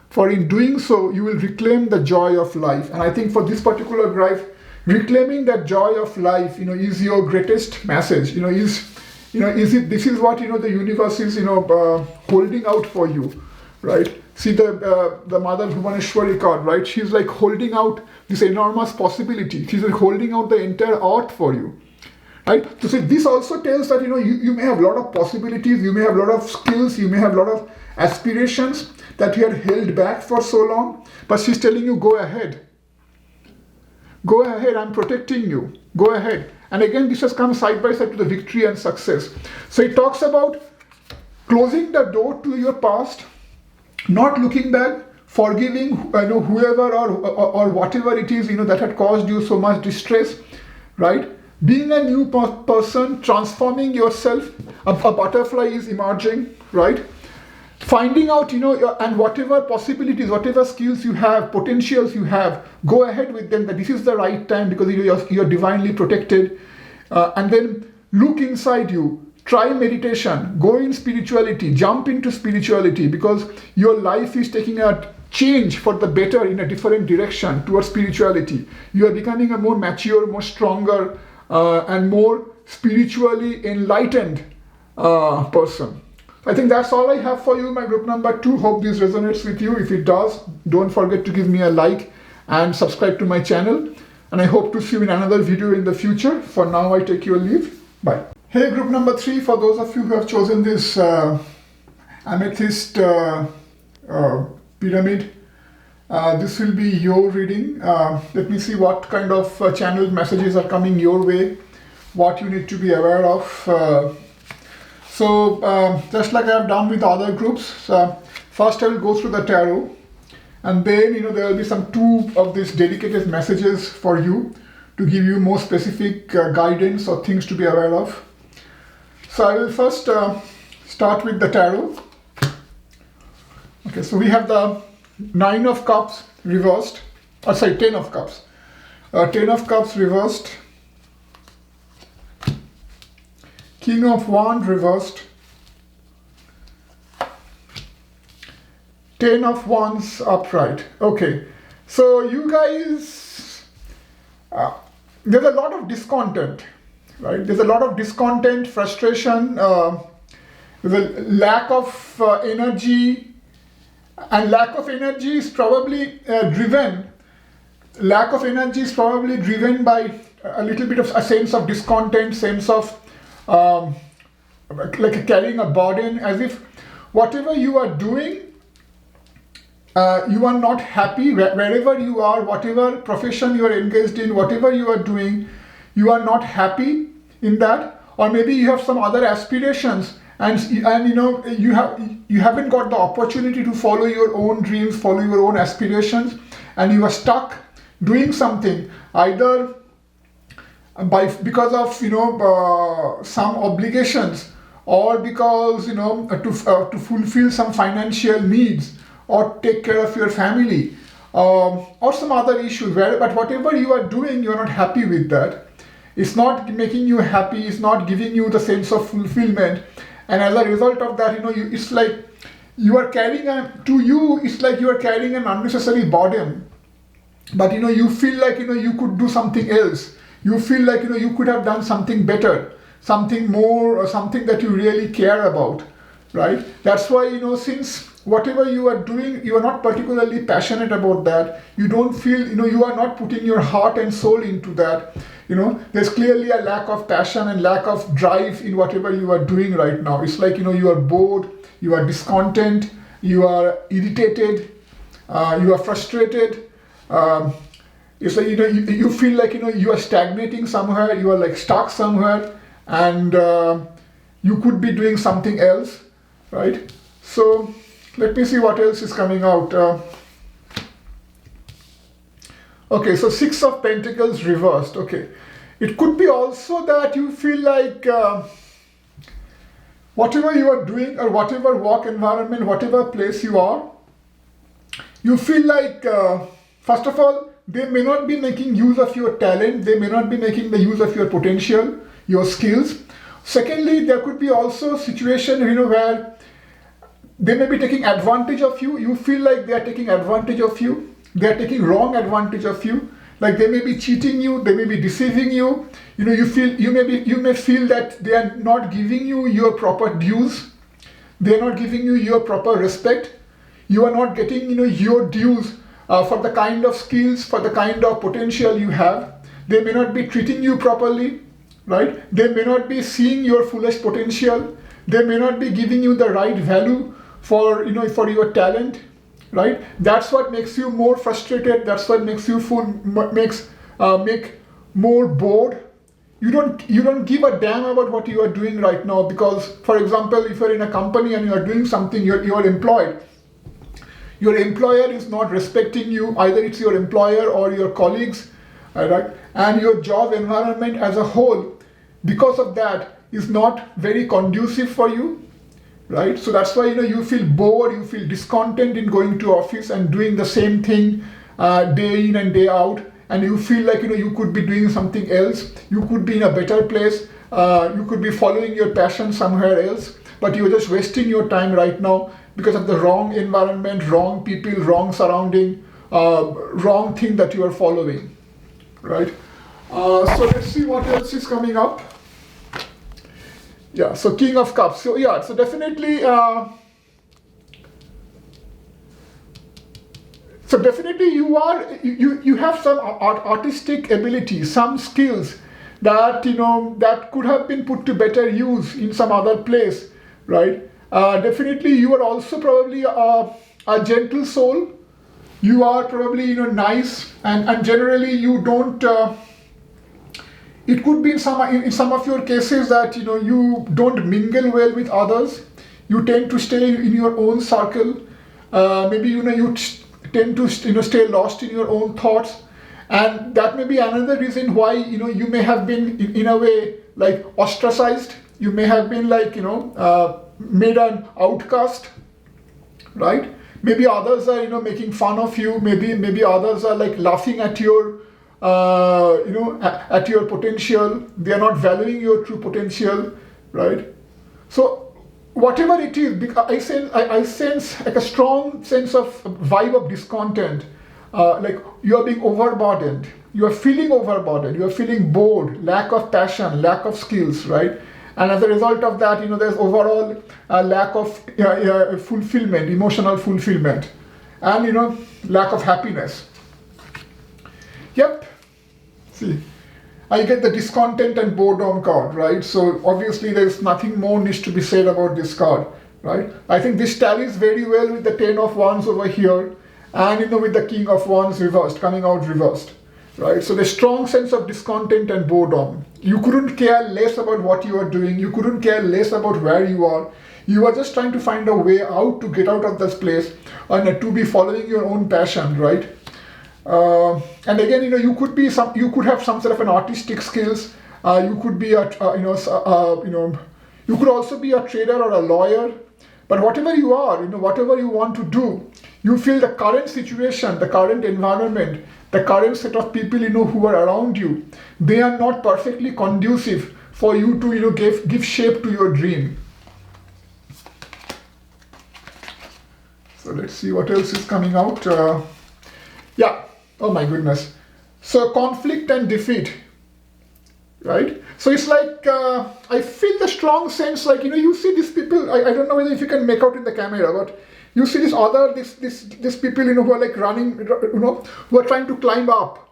for in doing so, you will reclaim the joy of life. And I think for this particular drive, reclaiming that joy of life, is your greatest message. This is what the universe is holding out for you, right? See the Mother Bhuvaneshwari card, right? She's like holding out this enormous possibility. She's like holding out the entire earth for you, right? So this also tells that you may have a lot of possibilities, you may have a lot of skills, you may have a lot of aspirations that you had held back for so long, but she's telling you, go ahead. Go ahead, I'm protecting you. Go ahead. And again, this has come side by side to the victory and success. So it talks about closing the door to your past, not looking back, forgiving whoever or whatever it is that had caused you so much distress, right? Being a new person, transforming yourself. A butterfly is emerging, right? Finding out, and whatever possibilities, whatever skills you have, potentials you have, go ahead with them, that this is the right time because you're divinely protected. And then look inside you, try meditation, go in spirituality, jump into spirituality, because your life is taking a change for the better in a different direction towards spirituality. You are becoming a more mature, more stronger, and more spiritually enlightened person. I think that's all I have for you, my group number 2. Hope this resonates with you. If it does, don't forget to give me a like and subscribe to my channel. And I hope to see you in another video in the future. For now, I take your leave. Bye. Hey, group number 3, for those of you who have chosen this Amethyst pyramid, this will be your reading. Let me see what kind of channeled messages are coming your way, what you need to be aware of. So just like I have done with other groups, first I will go through the tarot, and then there will be some 2 of these dedicated messages for you to give you more specific guidance or things to be aware of. So I will first start with the tarot. Okay, so we have the 9 of Cups reversed, 10 of Cups. 10 of Cups reversed. King of Wands reversed. 10 of Wands upright. Okay, so you guys, there's a lot of discontent, right? There's a lot of discontent, frustration, the lack of energy, and lack of energy is probably driven by a little bit of a sense of discontent, sense of like carrying a burden, as if whatever you are doing, you are not happy wherever you are, whatever profession you are engaged in, whatever you are doing, you are not happy in that, or maybe you have some other aspirations, and you haven't got the opportunity to follow your own dreams, follow your own aspirations, and you are stuck doing something either because of some obligations, or because to fulfill some financial needs, or take care of your family, or some other issue, but whatever you are doing, you are not happy with that. It's not making you happy, it's not giving you the sense of fulfillment, and as a result of that, it's like you are carrying it's like you are carrying an unnecessary burden. But you feel like you could do something else. You feel like you could have done something better, something more, or something that you really care about, right? That's why since whatever you are doing, you are not particularly passionate about that. You don't feel you are not putting your heart and soul into that. There's clearly a lack of passion and lack of drive in whatever you are doing right now. It's like you are bored, you are discontent, you are irritated, you are frustrated. It's like you feel like you are stagnating somewhere, you are like stuck somewhere, and you could be doing something else, right? So let me see what else is coming out. Okay, so Six of Pentacles reversed. Okay, it could be also that you feel like whatever you are doing, or whatever work environment, whatever place you are, you feel like first of all, they may not be making use of your talent, they may not be making the use of your potential, your skills. Secondly, there could be also a situation where they may be taking advantage of you. You feel like they are taking advantage of you, they are taking wrong advantage of you, like they may be cheating you, they may be deceiving you. You may feel that they are not giving you your proper dues, they are not giving you your proper respect, you are not getting your dues for the kind of skills, for the kind of potential you have. They may not be treating you properly, right? They may not be seeing your fullest potential, they may not be giving you the right value for your talent, right? That's what makes you more frustrated, that's what makes you make more bored. You don't give a damn about what you are doing right now, because for example, if you're in a company and you are doing something, you're employed, your employer is not respecting you, either it's your employer or your colleagues, right? And your job environment as a whole, because of that, is not very conducive for you, right? So that's why you feel bored, you feel discontent in going to office and doing the same thing day in and day out, and you feel like you could be doing something else, you could be in a better place, you could be following your passion somewhere else, but you're just wasting your time right now because of the wrong environment, wrong people, wrong surrounding, wrong thing that you are following, right? So let's see what else is coming up. Yeah, so King of Cups. So yeah, so definitely, you have some artistic ability, some skills that that could have been put to better use in some other place, right? Definitely, you are also probably a gentle soul. You are probably nice, and generally you don't. It could be in some of your cases that you don't mingle well with others. You tend to stay in your own circle. Maybe you tend to stay lost in your own thoughts, and that may be another reason why you may have been in a way like ostracized. You may have been like made an outcast, right? Maybe others are making fun of you. Maybe others are like laughing at your at your potential. They are not valuing your true potential, right? So whatever it is, because I sense like a strong sense of vibe of discontent, like you are being overburdened, you are feeling overburdened, you are feeling bored, lack of passion, lack of skills, right? and as a result of that, there's overall a lack of fulfillment, emotional fulfillment, and lack of happiness. Yep. See, I get the discontent and boredom card, right? So obviously there's nothing more needs to be said about this card, right? I think this tallies very well with the 10 of Wands over here, and with the King of Wands reversed, coming out reversed, right? So the strong sense of discontent and boredom. You couldn't care less about what you are doing. You couldn't care less about where you are. You are just trying to find a way out to get out of this place and to be following your own passion, right? And again, you could have some sort of an artistic skills. You could be you could also be a trader or a lawyer. But whatever you are, whatever you want to do, you feel the current situation, the current environment, the current set of people, who are around you, they are not perfectly conducive for you to, give shape to your dream. So let's see what else is coming out. Yeah. Oh my goodness. So conflict and defeat, right? So it's like, I feel the strong sense, like, you see these people, I don't know whether if you can make out in the camera, but you see these people, who are like running, who are trying to climb up,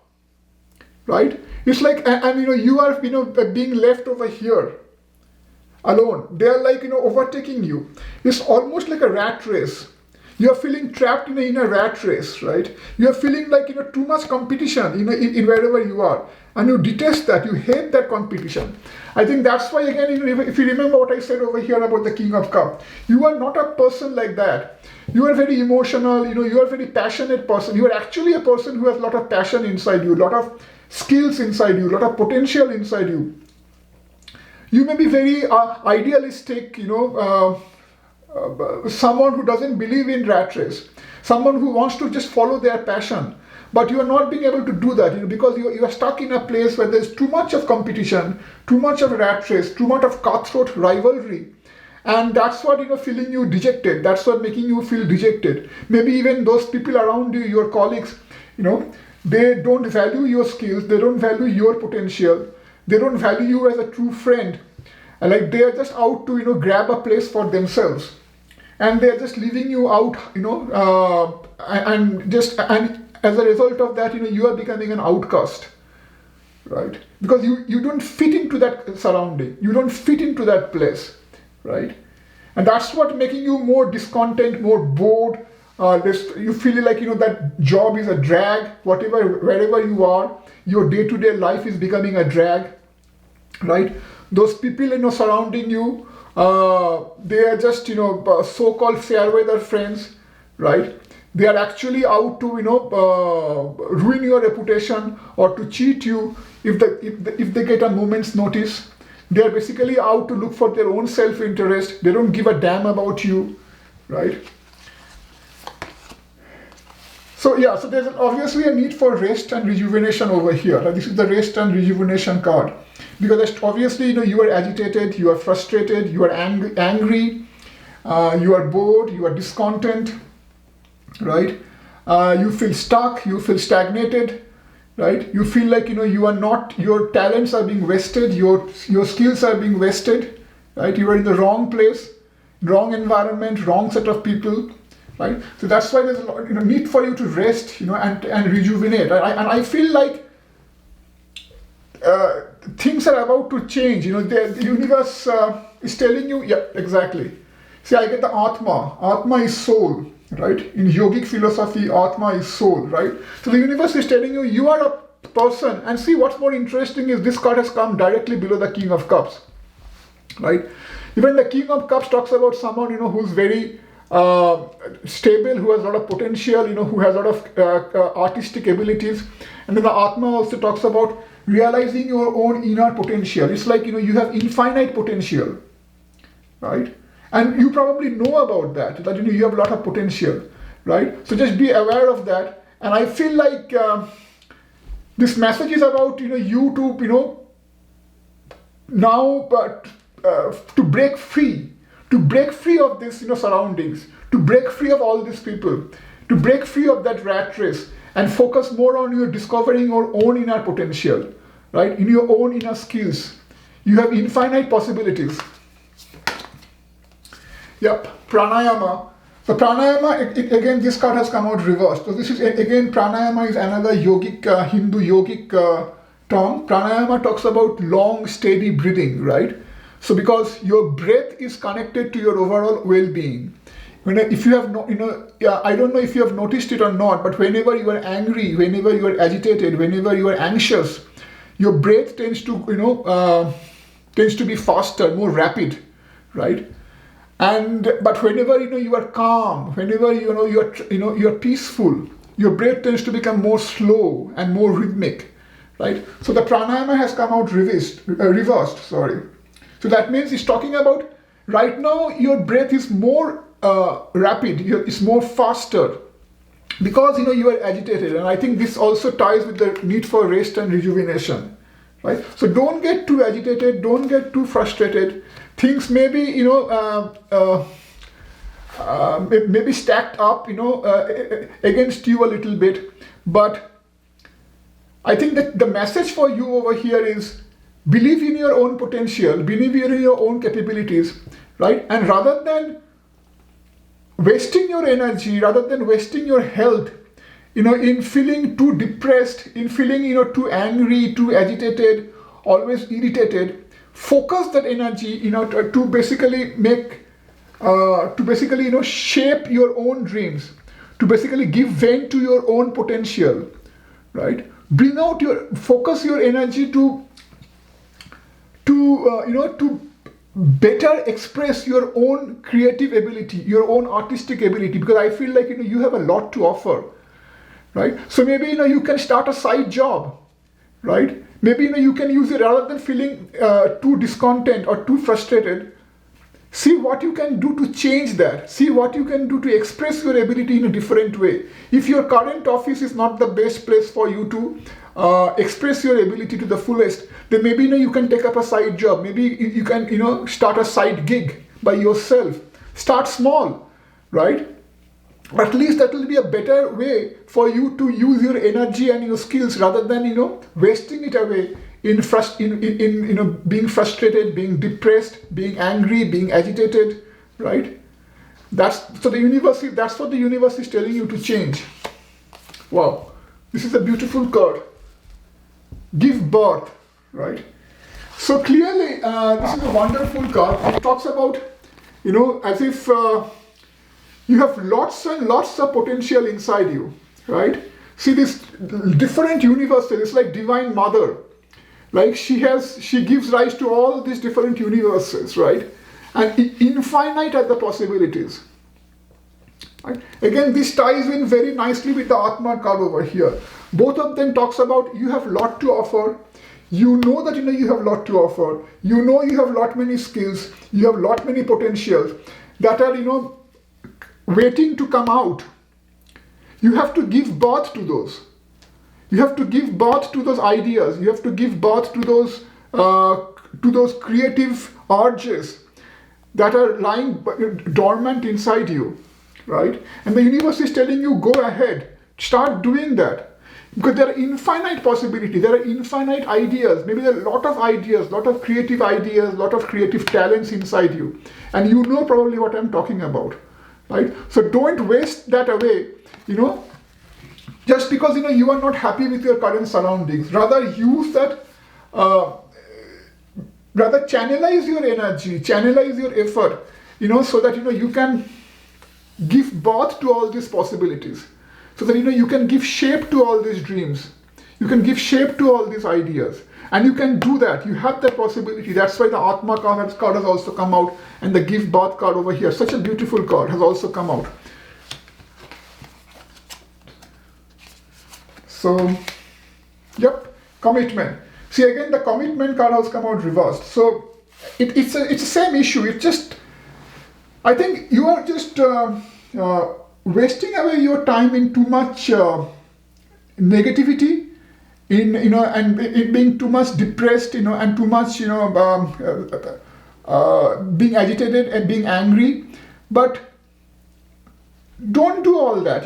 right? It's like, and you are, being left over here alone. They are like, overtaking you. It's almost like a rat race. You are feeling trapped in a rat race, right? You are feeling like, too much competition, in wherever you are. And you detest that, you hate that competition. I think that's why, again, if you remember what I said over here about the King of Cups, you are not a person like that. You are very emotional, you are a very passionate person. You are actually a person who has a lot of passion inside you, a lot of skills inside you, a lot of potential inside you. You may be very idealistic, someone who doesn't believe in rat race, someone who wants to just follow their passion, but you are not being able to do that, because you are stuck in a place where there's too much of competition, too much of rat race, too much of cutthroat rivalry, and that's what feeling you dejected. That's what making you feel dejected. Maybe even those people around you, your colleagues, they don't value your skills, they don't value your potential, they don't value you as a true friend. Like they are just out to grab a place for themselves, and they are just leaving you out, and as a result of that, you are becoming an outcast, right? Because you don't fit into that surrounding, you don't fit into that place, right? And that's what making you more discontent, more bored. You feel like that job is a drag. Wherever you are, your day-to-day life is becoming a drag, right? Those people surrounding you, they are just so-called fair weather friends, right? They are actually out to ruin your reputation or to cheat you if they get a moment's notice. They are basically out to look for their own self-interest. They don't give a damn about you, right? So yeah, so there's obviously a need for rest and rejuvenation over here. This is the rest and rejuvenation card. Because obviously, you are agitated, you are frustrated, you are angry, you are bored, you are discontent, right? You feel stuck, you feel stagnated, right? You feel like, you are not, your talents are being wasted, your skills are being wasted, right? You are in the wrong place, wrong environment, wrong set of people, right? So that's why there's a need for you to rest, and rejuvenate. And I feel like things are about to change. The universe is telling you, yeah, exactly. See, I get the Atma. Atma is soul, right? In yogic philosophy, Atma is soul, right? So the universe is telling you, you are a person. And see, what's more interesting is this card has come directly below the King of Cups, right? Even the King of Cups talks about someone, who's very stable, who has a lot of potential, who has a lot of artistic abilities. And then the Atma also talks about realizing your own inner potential. It's like, you have infinite potential, right? And you probably know about that you have a lot of potential, right? So just be aware of that. And I feel like this message is about, you to, now, to break free of this, surroundings, to break free of all these people, to break free of that rat race, and focus more on your discovering your own inner potential, right? In your own inner skills, You have infinite possibilities. Yep, pranayama. So pranayama, again, this card has come out reversed. So this is, again, pranayama is another yogic, Hindu yogic term. Pranayama talks about long, steady breathing, right? So because your breath is connected to your overall well-being. If you have, I don't know if you have noticed it or not, but whenever you are angry, whenever you are agitated, whenever you are anxious, your breath tends to, tends to be faster, more rapid, right? But whenever you are calm, whenever you are peaceful, your breath tends to become more slow and more rhythmic, right? So the pranayama has come out reversed. Sorry. So that means it's talking about right now your breath is more rapid, it's more faster because you are agitated, and I think this also ties with the need for rest and rejuvenation, right? So don't get too agitated, don't get too frustrated. Things may be maybe stacked up against you a little bit, but I think that the message for you over here is believe in your own potential, believe in your own capabilities, right? And rather than wasting your energy, rather than wasting your health, in feeling too depressed, in feeling, too angry, too agitated, always irritated, focus that energy, to basically shape your own dreams, to basically give vent to your own potential, right? Focus your energy to better express your own creative ability, your own artistic ability, because I feel like you have a lot to offer, right? So maybe you can start a side job, right? Maybe you can use it rather than feeling too discontent or too frustrated. See what you can do to change that. See what you can do to express your ability in a different way. If your current office is not the best place for you to express your ability to the fullest, then maybe you can take up a side job. Maybe you can start a side gig by yourself. Start small, right? At least that will be a better way for you to use your energy and your skills rather than wasting it away in being frustrated, being depressed, being angry, being agitated, right? That's what the universe is telling you to change. Wow, this is a beautiful card. Give birth, right? So clearly, this is a wonderful card. It talks about, as if you have lots and lots of potential inside you, right? See, this different universes, it's like Divine Mother. Like she gives rise to all these different universes, right? And infinite are the possibilities. Right? Again, this ties in very nicely with the Atma card over here. Both of them talks about you have a lot to offer. You know that you have a lot to offer. You know you have a lot many skills. You have a lot many potentials that are waiting to come out. You have to give birth to those. You have to give birth to those ideas. You have to give birth to those creative urges that are lying dormant inside you, right? And the universe is telling you, go ahead, start doing that. Because there are infinite possibilities, there are infinite ideas, maybe there are a lot of ideas, lot of creative ideas, lot of creative talents inside you. And you know probably what I'm talking about, right? So don't waste that away, just because you are not happy with your current surroundings. Rather use that, rather channelize your energy, channelize your effort, so that you can give birth to all these possibilities. So that you can give shape to all these dreams. You can give shape to all these ideas. And you can do that. You have that possibility. That's why the Atma card has also come out, and the give birth card over here, such a beautiful card, has also come out. So, yep, commitment. See, again, the commitment card has come out reversed. So, it's the same issue. It's just, I think you are just wasting away your time in too much negativity, and in being too much depressed, and too much, being agitated and being angry. But don't do all that,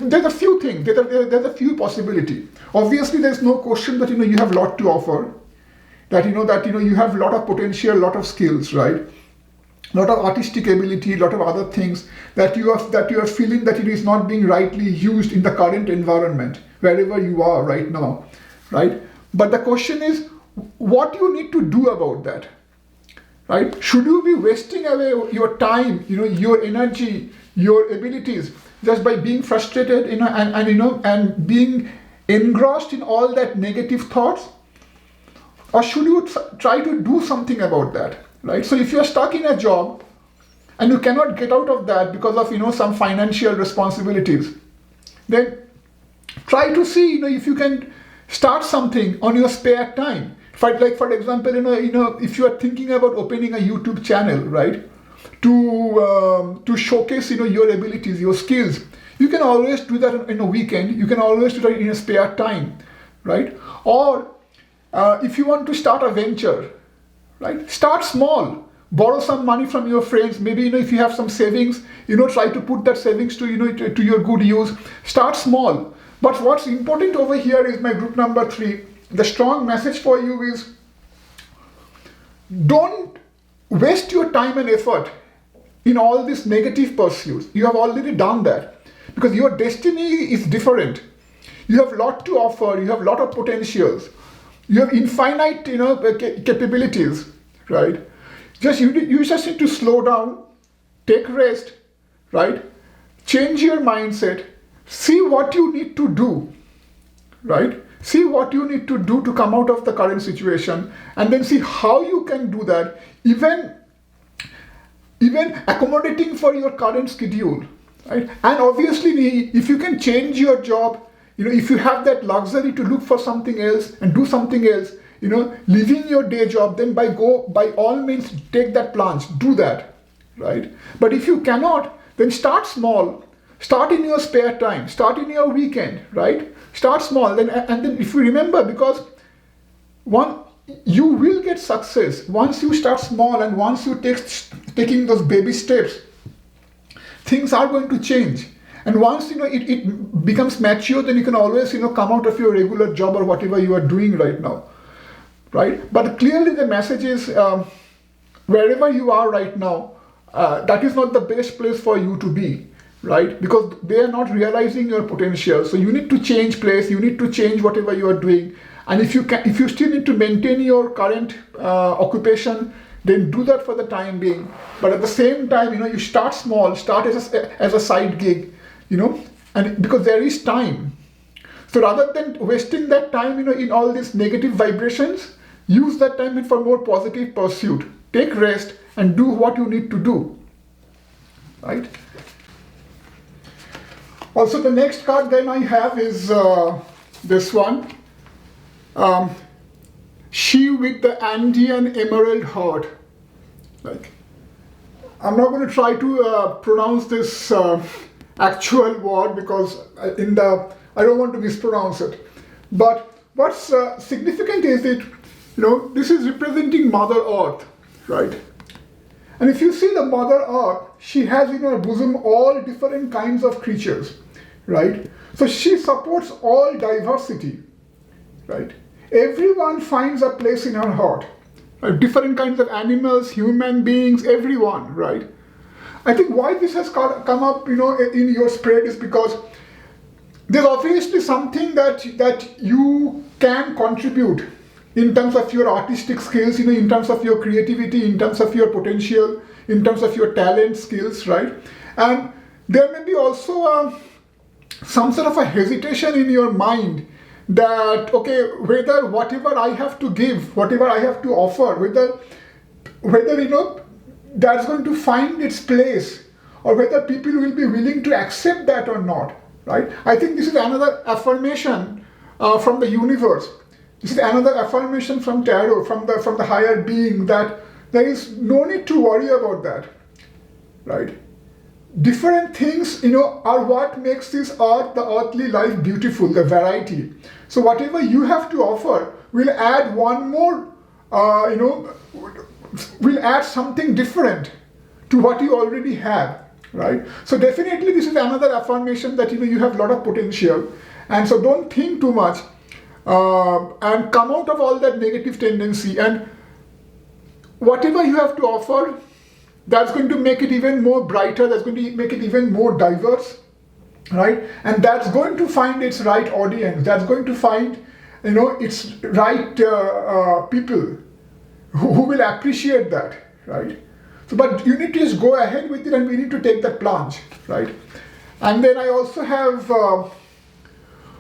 There's a few things, there's a few possibilities. Obviously, there's no question that, you have a lot to offer. that you have a lot of potential, a lot of skills, right? A lot of artistic ability, a lot of other things that you are feeling that it is not being rightly used in the current environment, wherever you are right now, right? But the question is, what you need to do about that, right? Should you be wasting away your time, your energy, your abilities just by being frustrated, and being engrossed in all that negative thoughts? Or should you try to do something about that, right? So if you're stuck in a job and you cannot get out of that because of, some financial responsibilities, then try to see, if you can start something on your spare time. For example, if you are thinking about opening a YouTube channel, right, to showcase, your abilities, your skills, you can always do that in a weekend. You can always do that in a spare time, right? Or if you want to start a venture, right, start small. Borrow some money from your friends. Maybe, if you have some savings, try to put that savings to your good use. Start small. But what's important over here is my group number 3. The strong message for you is, don't waste your time and effort in all these negative pursuits. You have already done that because your destiny is different. You have a lot to offer. You have a lot of potentials. You have infinite, capabilities, right? You just need to slow down, take rest, right? Change your mindset, see what you need to do, right? See what you need to do to come out of the current situation, and then see how you can do that, even accommodating for your current schedule, right? And obviously, if you can change your job, if you have that luxury to look for something else and do something else, leaving your day job, then by all means take that plunge, do that, right? But if you cannot, then start small, start in your spare time, start in your weekend, right? Start small, and then if you remember, because you will get success once you start small, and once you taking those baby steps, things are going to change. And once it becomes mature, then you can always come out of your regular job or whatever you are doing right now, right? But clearly the message is, wherever you are right now, that is not the best place for you to be, right? Because they are not realizing your potential. So you need to change place. You need to change whatever you are doing. And if you still need to maintain your current occupation, then do that for the time being. But at the same time, you start small, start as a side gig. And because there is time. So rather than wasting that time, in all these negative vibrations, use that time for more positive pursuit. Take rest and do what you need to do, right? Also, the next card then I have is this one. She with the Andean emerald heart. I'm not going to try to pronounce this actual word because I don't want to mispronounce it. But what's significant is this is representing Mother Earth, right? And if you see the Mother Earth, she has in her bosom all different kinds of creatures, right? So she supports all diversity, right? Everyone finds a place in her heart. Right? Different kinds of animals, human beings, everyone, right? I think why this has come up, in your spread is because there's obviously something that you can contribute in terms of your artistic skills, in terms of your creativity, in terms of your potential, in terms of your talent, skills, right? And there may be also some sort of a hesitation in your mind that, okay, whether whatever I have to give, whatever I have to offer, whether that's going to find its place, or whether people will be willing to accept that or not, right? I think this is another affirmation from the universe. This is another affirmation from tarot, from the higher being, that there is no need to worry about that, right? Different things, are what makes this earth, the earthly life, beautiful, the variety. So whatever you have to offer will add one more, will add something different to what you already have, right? So definitely this is another affirmation that, you have a lot of potential. And so don't think too much. and come out of all that negative tendency, and whatever you have to offer, that's going to make it even more brighter, that's going to make it even more diverse, right? And that's going to find its right audience, that's going to find, its right people who will appreciate that, right? So, but you need to just go ahead with it, and we need to take that plunge, right? And then I also have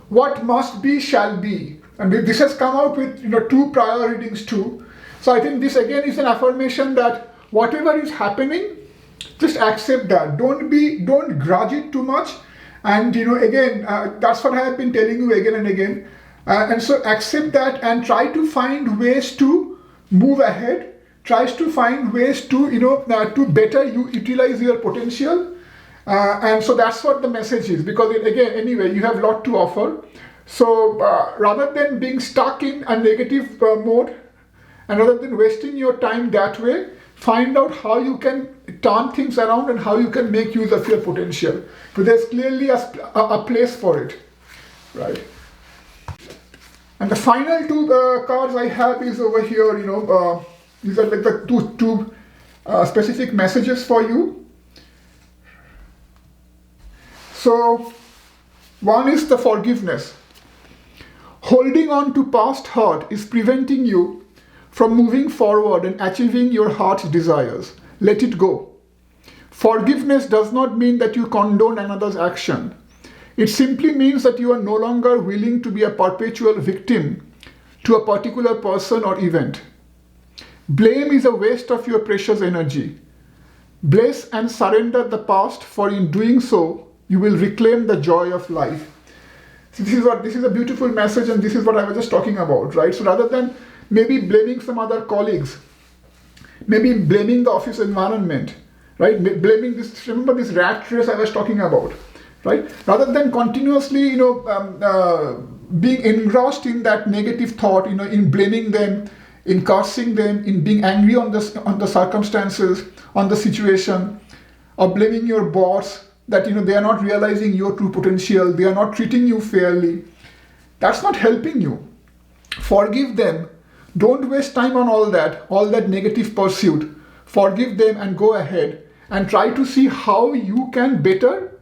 what must be shall be, and this has come out with 2 prior readings too. So I think this again is an affirmation that whatever is happening, just accept that. Don't grudge it too much. And again, that's what I have been telling you again and again. And so accept that and try to find ways to move ahead. Tries to find ways to to better utilize your potential. And so that's what the message is. Because again, anyway, you have a lot to offer. So rather than being stuck in a negative mode, and rather than wasting your time that way, find out how you can turn things around and how you can make use of your potential. So there's clearly a place for it, right? And the final 2 cards I have is over here. These are like the two specific messages for you. So one is the forgiveness. Holding on to past hurt is preventing you from moving forward and achieving your heart's desires. Let it go. Forgiveness does not mean that you condone another's action. It simply means that you are no longer willing to be a perpetual victim to a particular person or event. Blame is a waste of your precious energy. Bless and surrender the past, for in doing so, you will reclaim the joy of life. So this is a beautiful message, and this is what I was just talking about, right? So rather than maybe blaming some other colleagues, maybe blaming the office environment, right? Blaming this, remember this rat race I was talking about, right? Rather than continuously, being engrossed in that negative thought, in blaming them, in cursing them, in being angry on the circumstances, on the situation, or blaming your boss that they are not realizing your true potential, they are not treating you fairly. That's not helping you. Forgive them. Don't waste time on all that negative pursuit. Forgive them and go ahead and try to see how you can better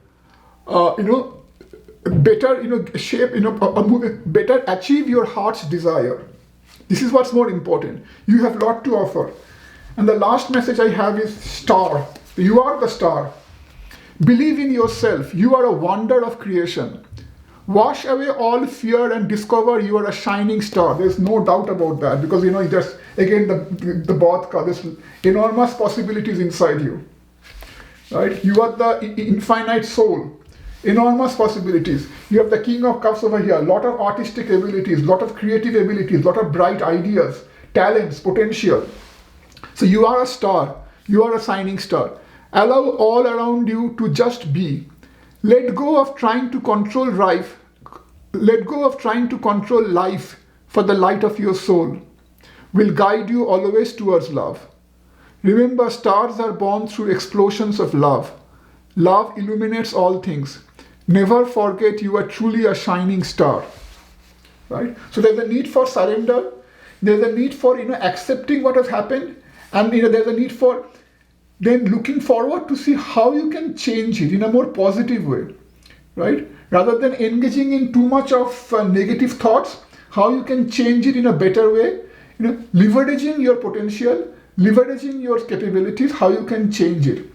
shape, better achieve your heart's desire. This is what's more important. You have a lot to offer. And the last message I have is star. You are the star. Believe in yourself. You are a wonder of creation. Wash away all fear and discover you are a shining star. There's no doubt about that, because there's again the Bodhka, there's enormous possibilities inside you. Right? You are the infinite soul. Enormous possibilities. You have the King of Cups over here. A lot of artistic abilities, lot of creative abilities, lot of bright ideas, talents, potential. So you are a star. You are a shining star. Allow all around you to just be. Let go of trying to control life. Let go of trying to control life, for the light of your soul will guide you always towards love. Remember, stars are born through explosions of love. Love illuminates all things. Never forget you are truly a shining star. Right? So there's a need for surrender. There's a need for accepting what has happened, and there's a need for then looking forward to see how you can change it in a more positive way, right? Rather than engaging in too much of negative thoughts, how you can change it in a better way, leveraging your potential, leveraging your capabilities, how you can change it,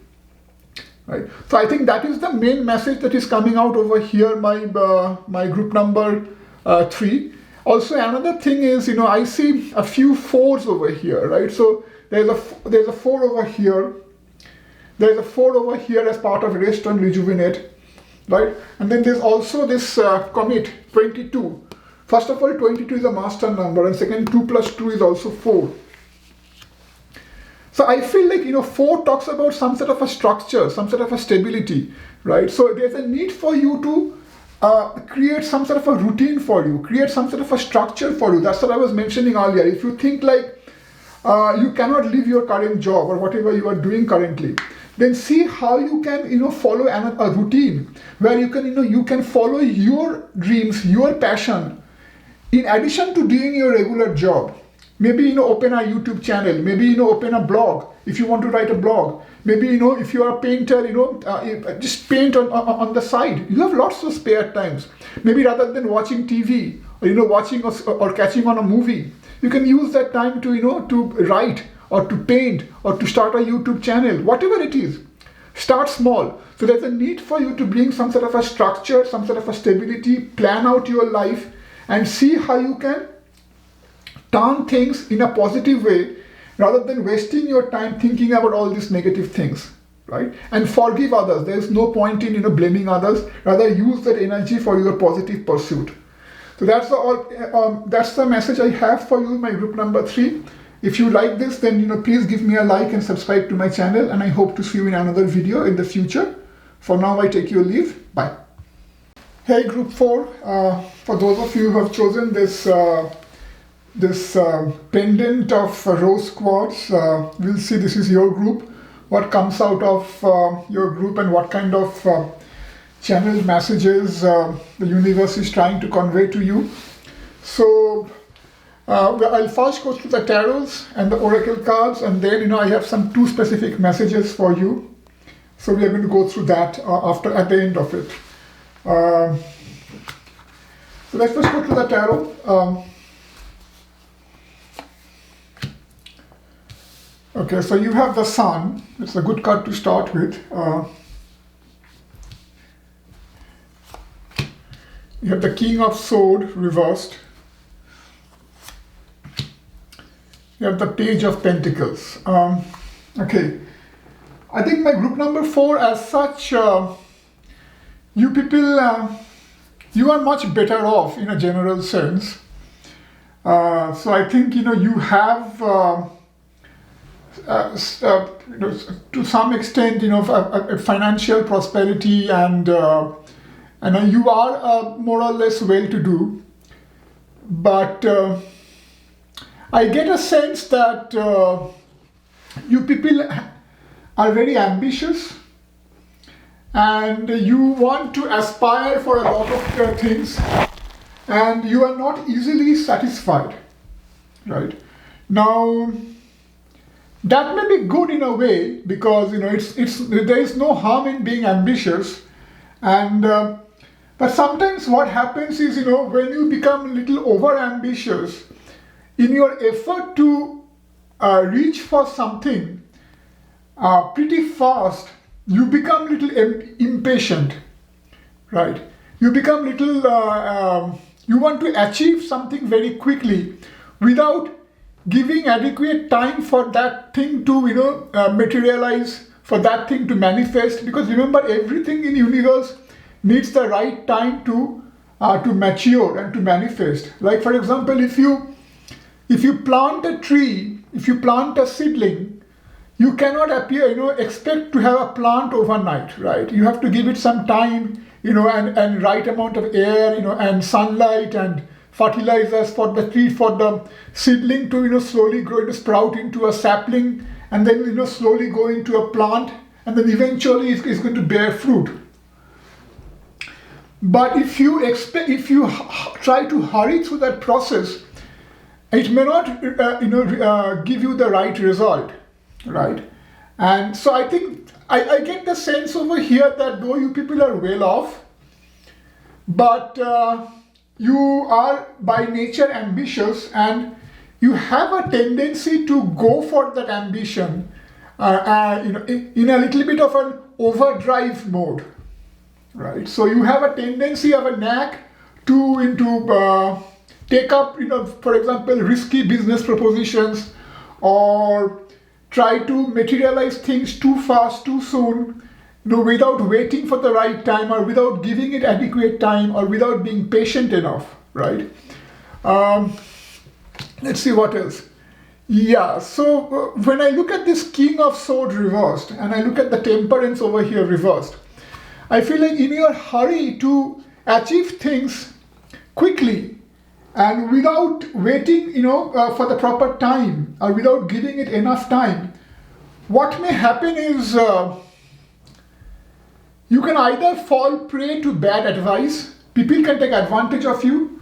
right? So I think that is the main message that is coming out over here, my group number 3. Also, another thing is, I see a few 4s over here, right? So there's a 4 over here. There's a 4 over here as part of rest and rejuvenate, right? And then there's also this commit, 22. First of all, 22 is a master number, and second, 2 plus 2 is also 4. So I feel like, 4 talks about some sort of a structure, some sort of a stability, right? So there's a need for you to create some sort of a routine for you, create some sort of a structure for you. That's what I was mentioning earlier. If you think like you cannot leave your current job or whatever you are doing currently, then see how you can, follow a routine where you can follow your dreams, your passion, in addition to doing your regular job, maybe open a YouTube channel, maybe open a blog if you want to write a blog. Maybe if you are a painter, just paint on the side. You have lots of spare times. Maybe rather than watching TV or watching or catching on a movie, you can use that time to to write or to paint or to start a YouTube channel. Whatever it is, start small. So there's a need for you to bring some sort of a structure, some sort of a stability, plan out your life, and see how you can turn things in a positive way rather than wasting your time thinking about all these negative things, right? And forgive others. There is no point in blaming others. Rather, use that energy for your positive pursuit. So that's the message I have for you, my group number 3. If you like this, then please give me a like and subscribe to my channel, and I hope to see you in another video in the future. For now, I take your leave. Bye. Hey, group 4. For those of you who have chosen this pendant of rose quartz, we'll see this is your group. What comes out of your group and what kind of channeled messages the universe is trying to convey to you. So I'll first go through the tarots and the oracle cards, and then I have some 2 specific messages for you. So we are going to go through that at the end of it. So let's first go to the tarot. Okay, so you have the Sun. It's a good card to start with. You have the King of Swords reversed. You have the Page of Pentacles. Okay, I think my group number 4, as such, you people, you are much better off in a general sense. So I think you have. To some extent, a financial prosperity, and you are more or less well-to-do. But I get a sense that you people are very ambitious, and you want to aspire for a lot of things, and you are not easily satisfied, right? Now, that may be good in a way, because there is no harm in being ambitious, and but sometimes what happens is when you become a little over ambitious in your effort to reach for something pretty fast, you become a little impatient, right? You become little you want to achieve something very quickly without giving adequate time for that thing to materialize, for that thing to manifest. Because remember, everything in the universe needs the right time to mature and to manifest. Like, for example, if you plant a tree, if you plant a seedling, you cannot expect to have a plant overnight, right? You have to give it some time, and right amount of air, and sunlight and fertilizers for the tree, for the seedling to slowly grow, to sprout into a sapling, and then slowly go into a plant, and then eventually it's going to bear fruit. But if you try to hurry through that process, it may not give you the right result, right? And so I think I get the sense over here that though you people are well off, but you are by nature ambitious, and you have a tendency to go for that ambition in a little bit of an overdrive mode, right? So you have a tendency of a knack to take up, for example, risky business propositions, or try to materialize things too fast, too soon, without waiting for the right time, or without giving it adequate time, or without being patient enough, right? Let's see what else. Yeah, so when I look at this King of Swords reversed, and I look at the Temperance over here reversed, I feel like in your hurry to achieve things quickly, and without waiting, for the proper time, or without giving it enough time, what may happen is you can either fall prey to bad advice, people can take advantage of you,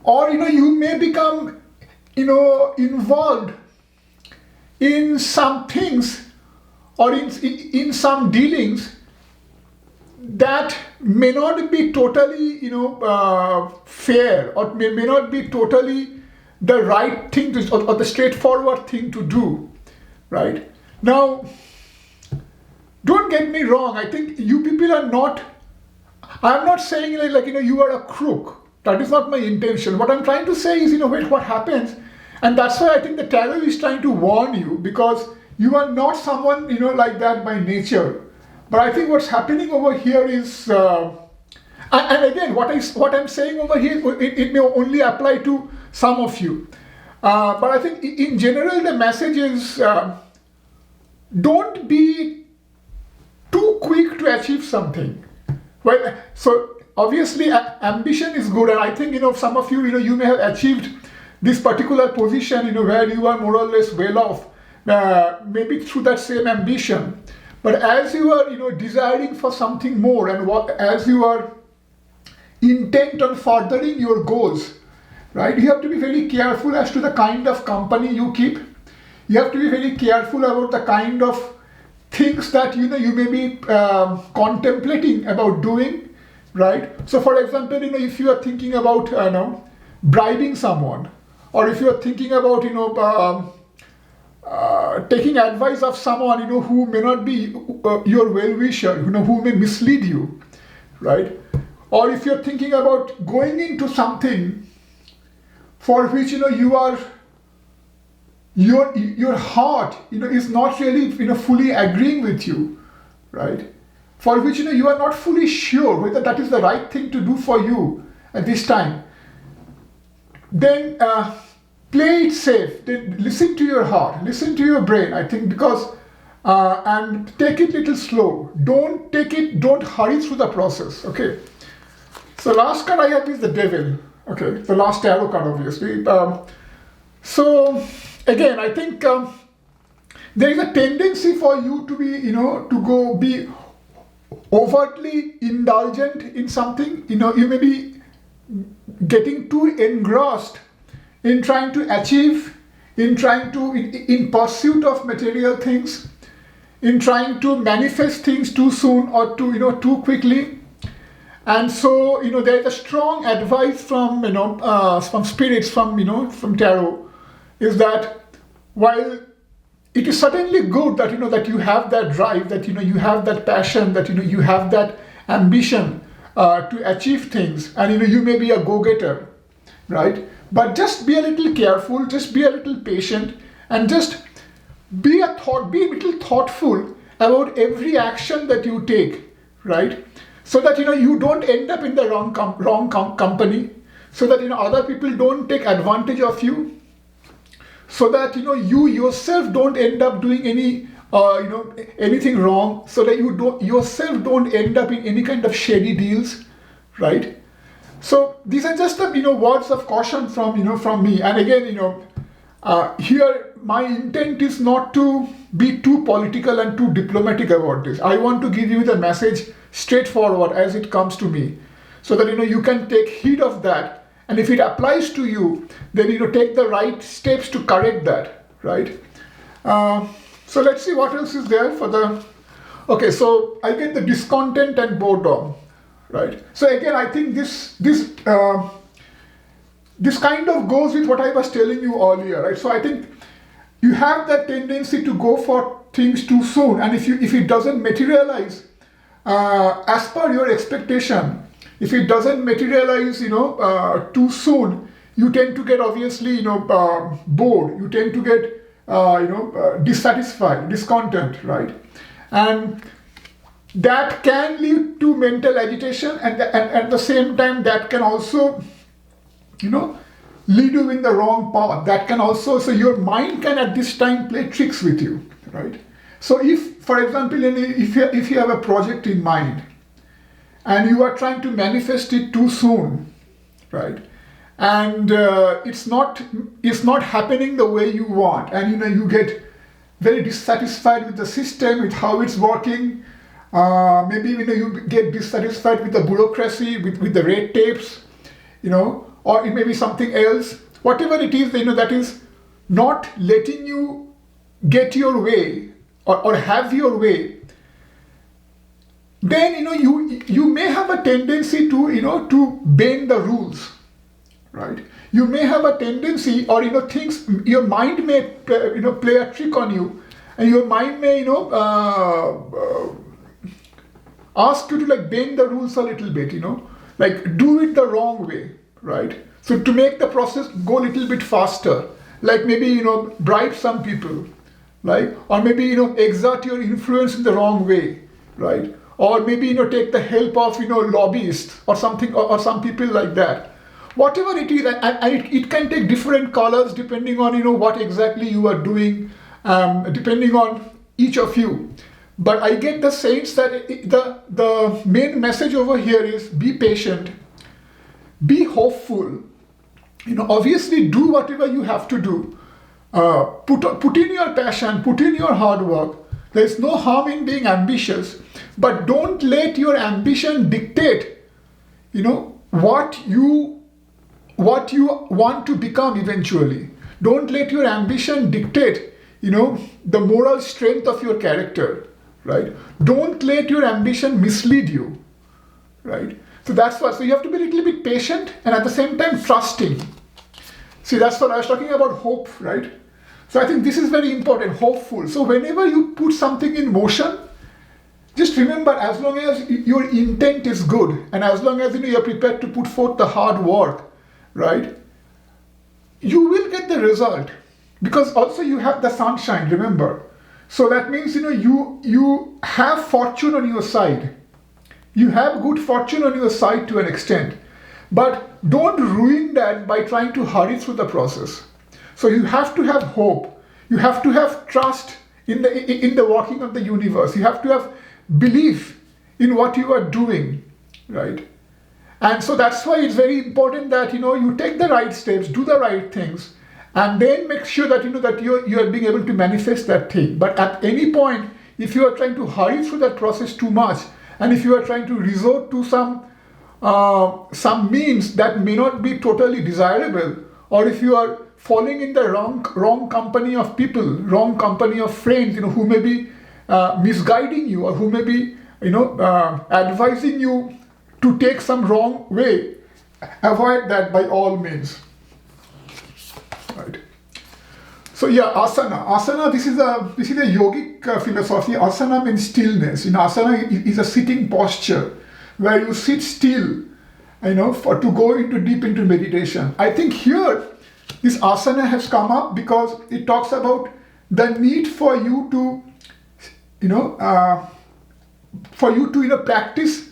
or you may become involved in some things or in some dealings that may not be totally fair, or may not be totally the right thing to, or the straightforward thing to do, right? Now, don't get me wrong, I think you people are not, I'm not saying you are a crook. That is not my intention. What I'm trying to say is, what happens, and that's why I think the tarot is trying to warn you, because you are not someone, like that by nature. But I think what's happening over here is, and again, what I'm saying over here, it may only apply to some of you. But I think in general, the message is, don't be too quick to achieve something. Well, so obviously ambition is good, and I think some of you you may have achieved this particular position where you are more or less well off, maybe through that same ambition. But as you are desiring for something more, and as you are intent on furthering your goals, right? You have to be very careful as to the kind of company you keep. You have to be very careful about the kind of things that you may be contemplating about doing, right? So for example, if you are thinking about bribing someone, or if you are thinking about taking advice of someone who may not be your well-wisher, who may mislead you, right? Or if you're thinking about going into something for which you are, your heart is not really fully agreeing with you, right? For which you are not fully sure whether that is the right thing to do for you at this time, then play it safe. Then listen to your heart, listen to your brain, I think, because and take it a little slow. Don't hurry through the process. Okay. So last card I have is the Devil. Okay, the last tarot card, obviously. So again, I think there is a tendency for you to be be overtly indulgent in something. You may be getting too engrossed in trying to achieve, in pursuit of material things, in trying to manifest things too soon or too quickly. And so there is a strong advice from from spirits, from tarot, is that while it is certainly good that that you have that drive, that you have that passion, that you have that ambition to achieve things, and you may be a go-getter, right? But just be a little careful, just be a little patient, and just be a little thoughtful about every action that you take, right? So that you don't end up in the wrong company, so that other people don't take advantage of you, so that you yourself don't end up doing any anything wrong, so that you don't end up in any kind of shady deals, right? So these are just the words of caution from me. And again, here my intent is not to be too political and too diplomatic about this. I want to give you the message straightforward as it comes to me, so that you can take heed of that, and if it applies to you, then take the right steps to correct that, right? So let's see what else is there for the. Okay, so I get the discontent and boredom, right? So again, I think this kind of goes with what I was telling you earlier, right? So I think you have that tendency to go for things too soon, and if it doesn't materialize as per your expectation, if it doesn't materialize too soon, you tend to get obviously bored, you tend to get dissatisfied, discontent, right? And that can lead to mental agitation, and at the same time that can also lead you in the wrong path. That can also, so your mind can at this time play tricks with you, right? So if, for example, if you have a project in mind and you are trying to manifest it too soon, right? And it's not happening the way you want, and you get very dissatisfied with the system, with how it's working. Maybe you get dissatisfied with the bureaucracy, with the red tapes, or it may be something else, whatever it is, that is not letting you get your way or have your way, then you may have a tendency to bend the rules, right? You may have a tendency, or things, your mind may play a trick on you, and your mind may ask you to like bend the rules a little bit, like do it the wrong way, right? So to make the process go a little bit faster, like maybe bribe some people, like, or maybe exert your influence in the wrong way, right? Or maybe take the help of lobbyists or something, or some people like that. Whatever it is, and it can take different colors depending on what exactly you are doing, depending on each of you. But I get the sense that the main message over here is be patient, be hopeful. Obviously do whatever you have to do. Put in your passion, put in your hard work. There is no harm in being ambitious, but don't let your ambition dictate, what you want to become eventually. Don't let your ambition dictate, the moral strength of your character, right? Don't let your ambition mislead you, right? So that's what. So you have to be a little bit patient and at the same time trusting. See, that's what I was talking about, hope, right? So I think this is very important, hopeful. So whenever you put something in motion, just remember, as long as your intent is good and as long as you're prepared to put forth the hard work, right, you will get the result. Because also you have the sunshine, remember. So that means you have fortune on your side. You have good fortune on your side to an extent. But don't ruin that by trying to hurry through the process. So you have to have hope. You have to have trust in the working of the universe. You have to have belief in what you are doing, right? And so that's why it's very important that you take the right steps, do the right things, and then make sure that that you are being able to manifest that thing. But at any point, if you are trying to hurry through that process too much, and if you are trying to resort to some means that may not be totally desirable, or if you are falling in the wrong company of people, wrong company of friends, who may be misguiding you, or who may be advising you to take some wrong way, avoid that by all means. Right. So yeah, asana. This is a yogic philosophy. Asana means stillness. Asana is a sitting posture where you sit still, to go deep into meditation. I think here this asana has come up because it talks about the need for you to, practice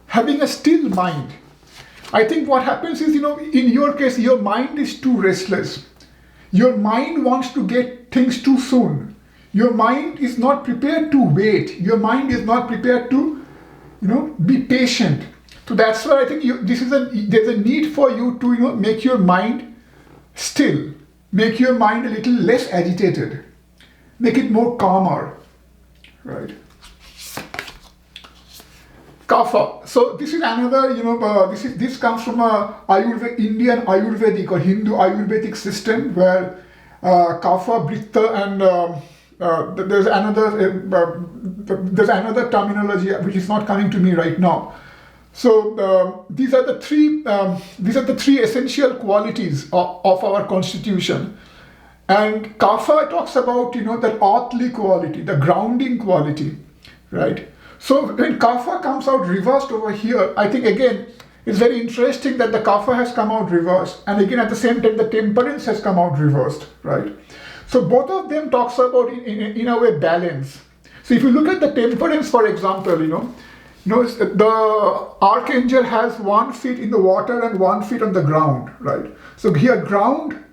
having a still mind. I think what happens is, in your case, your mind is too restless. Your mind wants to get things too soon. Your mind is not prepared to wait. Your mind is not prepared to, be patient. So that's why I think there's a need for you to, make your mind still, make your mind a little less agitated, make it more calmer, right? Kapha. So this is another, this comes from a Indian Ayurvedic or Hindu Ayurvedic system where Kapha, Britta, and there's another terminology which is not coming to me right now. So these are the three essential qualities of our constitution. And Kapha talks about the earthly quality, the grounding quality, right? So when Kapha comes out reversed over here, I think again it's very interesting that the Kapha has come out reversed, and again at the same time the temperance has come out reversed, right? So both of them talks about in a way balance. So if you look at the temperance, for example, the archangel has 1 foot in the water and 1 foot on the ground, right? So here ground,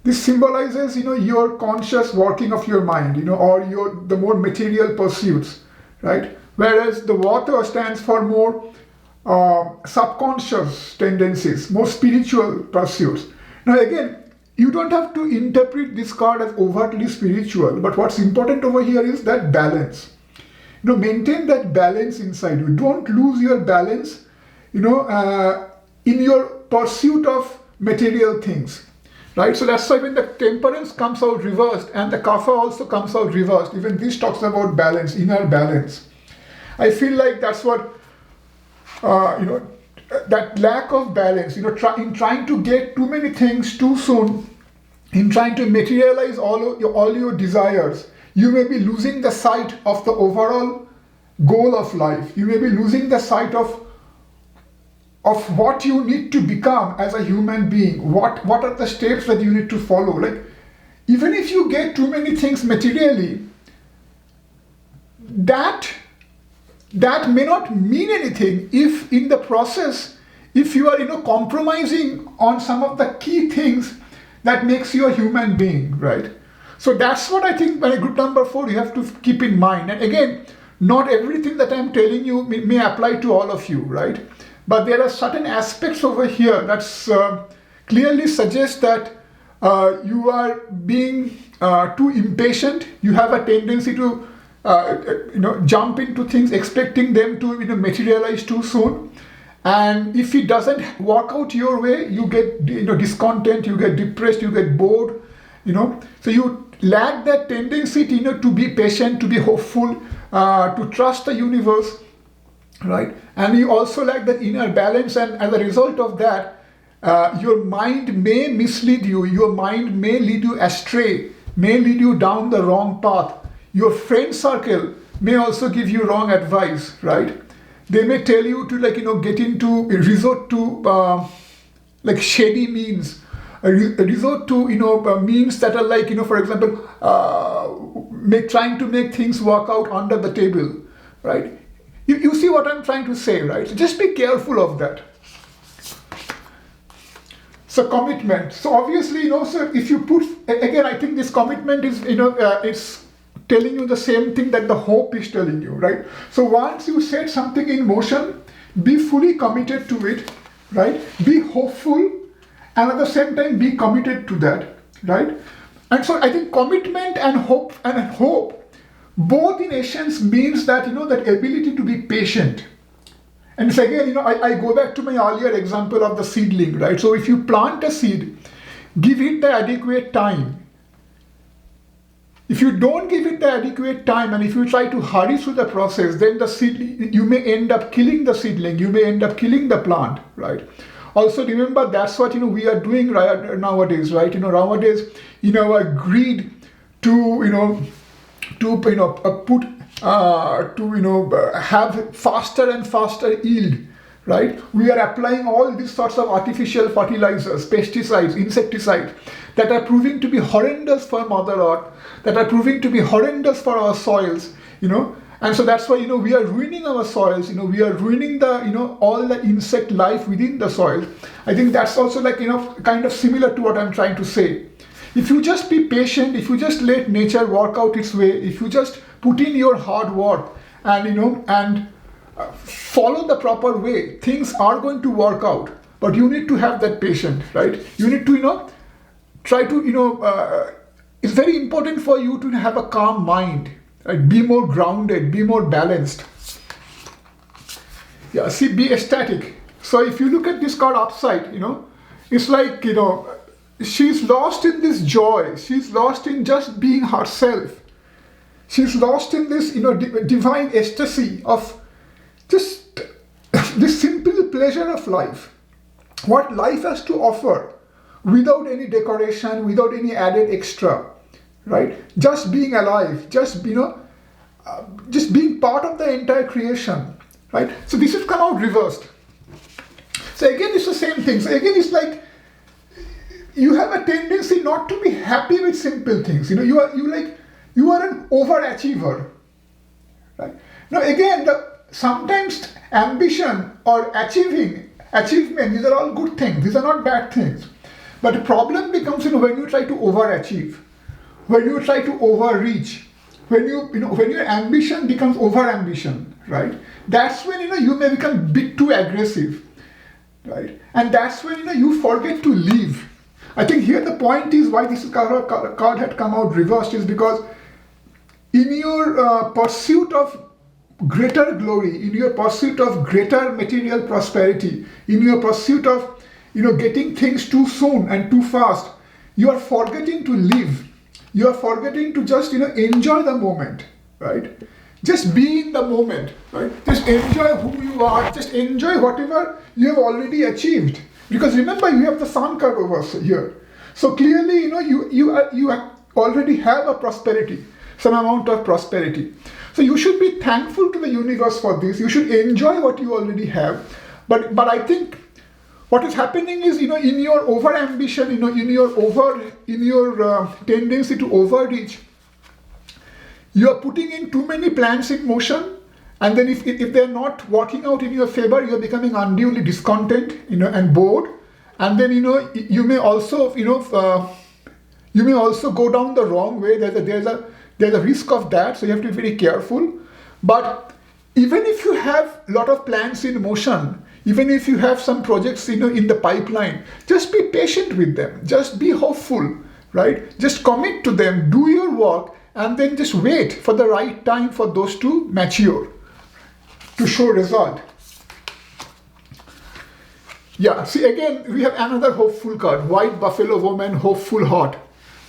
this symbolizes your conscious working of your mind, or the more material pursuits, right? Whereas the water stands for more subconscious tendencies, more spiritual pursuits. Now again, you don't have to interpret this card as overtly spiritual, but what's important over here is that balance. Maintain that balance inside you. Don't lose your balance, in your pursuit of material things, right? So that's why when the temperance comes out reversed and the kapha also comes out reversed, even this talks about balance, inner balance. I feel like that's what, that lack of balance, in trying to get too many things too soon, in trying to materialize all your desires, you may be losing the sight of the overall goal of life. You may be losing the sight of what you need to become as a human being. What are the steps that you need to follow? Like, even if you get too many things materially, that may not mean anything if in the process, if you are compromising on some of the key things that makes you a human being, right? So that's what I think by group number 4 you have to keep in mind. And again, not everything that I'm telling you may apply to all of you, right? But there are certain aspects over here that clearly suggest that you are being too impatient. You have a tendency to jump into things expecting them to materialize too soon. And if it doesn't work out your way, you get discontent, you get depressed, you get bored, So you lack that tendency to be patient, to be hopeful, to trust the universe, right? And you also lack that inner balance, and as a result of that, your mind may mislead you, your mind may lead you astray, may lead you down the wrong path. Your friend circle may also give you wrong advice, right? They may tell you to get into, resort to shady means, resort to means that are for example trying to make things work out under the table, right? You see what I'm trying to say, right? So just be careful of that. So commitment. So obviously, so if you put, again, I think this commitment is, it's telling you the same thing that the hope is telling you, right? So once you set something in motion, be fully committed to it, right? Be hopeful, and at the same time be committed to that, right? And so I think commitment and hope both in essence means that that ability to be patient. And so again, I go back to my earlier example of the seedling, right? So if you plant a seed, give it the adequate time. If you don't give it the adequate time, and if you try to hurry through the process, then the seedling, you may end up killing the seedling, you may end up killing the plant, right? Also remember, that's what we are doing nowadays, right? Nowadays, in our greed to have faster and faster yield, right? We are applying all these sorts of artificial fertilizers, pesticides, insecticides that are proving to be horrendous for Mother Earth, that are proving to be horrendous for our soils, And so that's why, we are ruining our soils, we are ruining the, all the insect life within the soil. I think that's also kind of similar to what I'm trying to say. If you just be patient, if you just let nature work out its way, if you just put in your hard work and follow the proper way, things are going to work out. But you need to have that patience, right? You need to, try to, it's very important for you to have a calm mind, right? Be more grounded, be more balanced. Yeah, see, be ecstatic. So if you look at this card upside, it's like, she's lost in this joy. She's lost in just being herself. She's lost in this, divine ecstasy of just this simple pleasure of life. What life has to offer without any decoration, without any added extra, right? Just being alive, just being part of the entire creation, right? So this has come out reversed. So again, it's the same thing. So again, it's like, you have a tendency not to be happy with simple things. You are an overachiever, right? Now again, sometimes ambition or achievement, these are all good things. These are not bad things. But the problem becomes, when you try to overachieve, when you try to overreach, when your ambition becomes over-ambition, right? That's when, you may become a bit too aggressive, right? And that's when, you forget to live. I think here the point is why this card had come out reversed is because in your pursuit of greater glory, in your pursuit of greater material prosperity, in your pursuit of getting things too soon and too fast, you are forgetting to live. You are forgetting to just, enjoy the moment, right? Just be in the moment, right? Just enjoy who you are. Just enjoy whatever you have already achieved. Because remember, you have the sun card over here. So clearly, you already have a prosperity, some amount of prosperity. So you should be thankful to the universe for this. You should enjoy what you already have. But I think what is happening is, in your over ambition, in your tendency to overreach, you are putting in too many plans in motion, and then if they're not working out in your favor, you're becoming unduly discontent, and bored, and then you may also go down the wrong way. There's a risk of that, so you have to be very careful. But even if you have a lot of plans in motion, even if you have some projects in the pipeline, just be patient with them. Just be hopeful, right? Just commit to them, do your work, and then just wait for the right time for those to mature, to show result. Yeah, see again, we have another hopeful card, White Buffalo Woman, hopeful heart,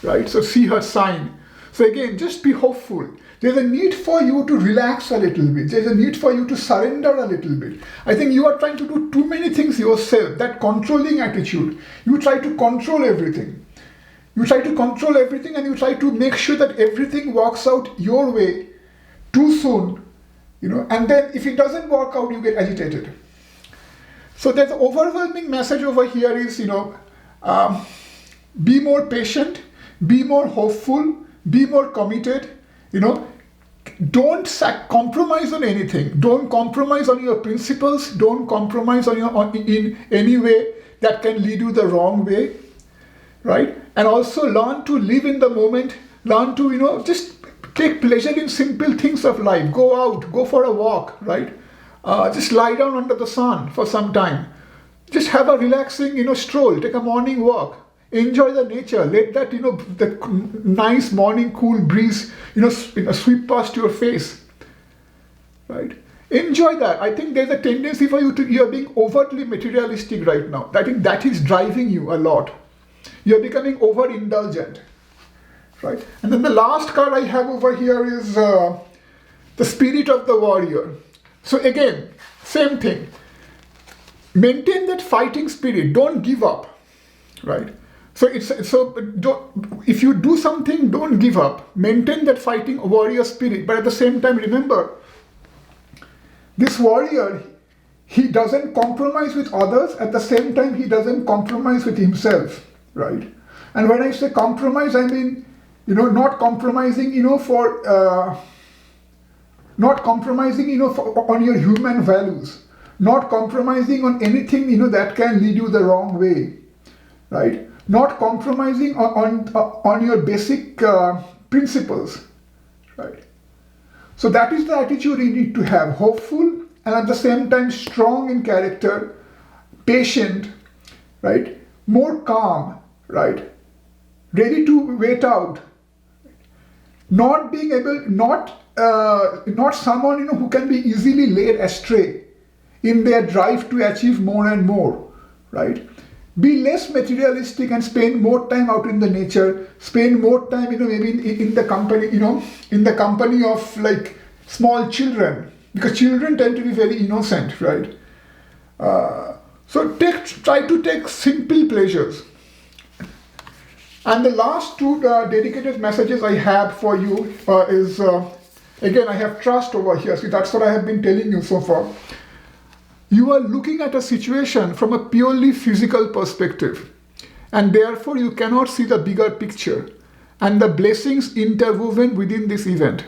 right? So see her sign. So again, just be hopeful. There's a need for you to relax a little bit. There's a need for you to surrender a little bit. I think you are trying to do too many things yourself, that controlling attitude. You try to control everything. You try to control everything, and you try to make sure that everything works out your way too soon, and then if it doesn't work out, you get agitated. So there's an overwhelming message over here is, be more patient, be more hopeful, be more committed, don't compromise on anything. Don't compromise on your principles. Don't compromise in any way that can lead you the wrong way, right? And also learn to live in the moment. Learn to, just take pleasure in simple things of life. Go out, go for a walk, right? Just lie down under the sun for some time. Just have a relaxing, stroll. Take a morning walk. Enjoy the nature. Let that, the nice morning cool breeze, sweep past your face, right? Enjoy that. I think there's a tendency for you're being overtly materialistic right now. I think that is driving you a lot. You're becoming overindulgent, right? And then the last card I have over here is the Spirit of the Warrior. So again, same thing. Maintain that fighting spirit. Don't give up, right? So if you do something, don't give up. Maintain that fighting warrior spirit. But at the same time, remember, this warrior, he doesn't compromise with others. At the same time, he doesn't compromise with himself, right? And when I say compromise, I mean, not compromising, not compromising, on your human values. Not compromising on anything, that can lead you the wrong way, right? Not compromising on your basic principles, right? So that is the attitude you need to have, hopeful and at the same time strong in character, patient, right? More calm, right? Ready to wait out. Not being able, not someone who can be easily led astray in their drive to achieve more and more, right? Be less materialistic and spend more time out in the nature. Spend more time, maybe in the company, in the company of like small children, because children tend to be very innocent, right? So try to take simple pleasures. And the last two dedicated messages I have for you is, again, I have trust over here. See, that's what I have been telling you so far. You are looking at a situation from a purely physical perspective, and therefore you cannot see the bigger picture and the blessings interwoven within this event.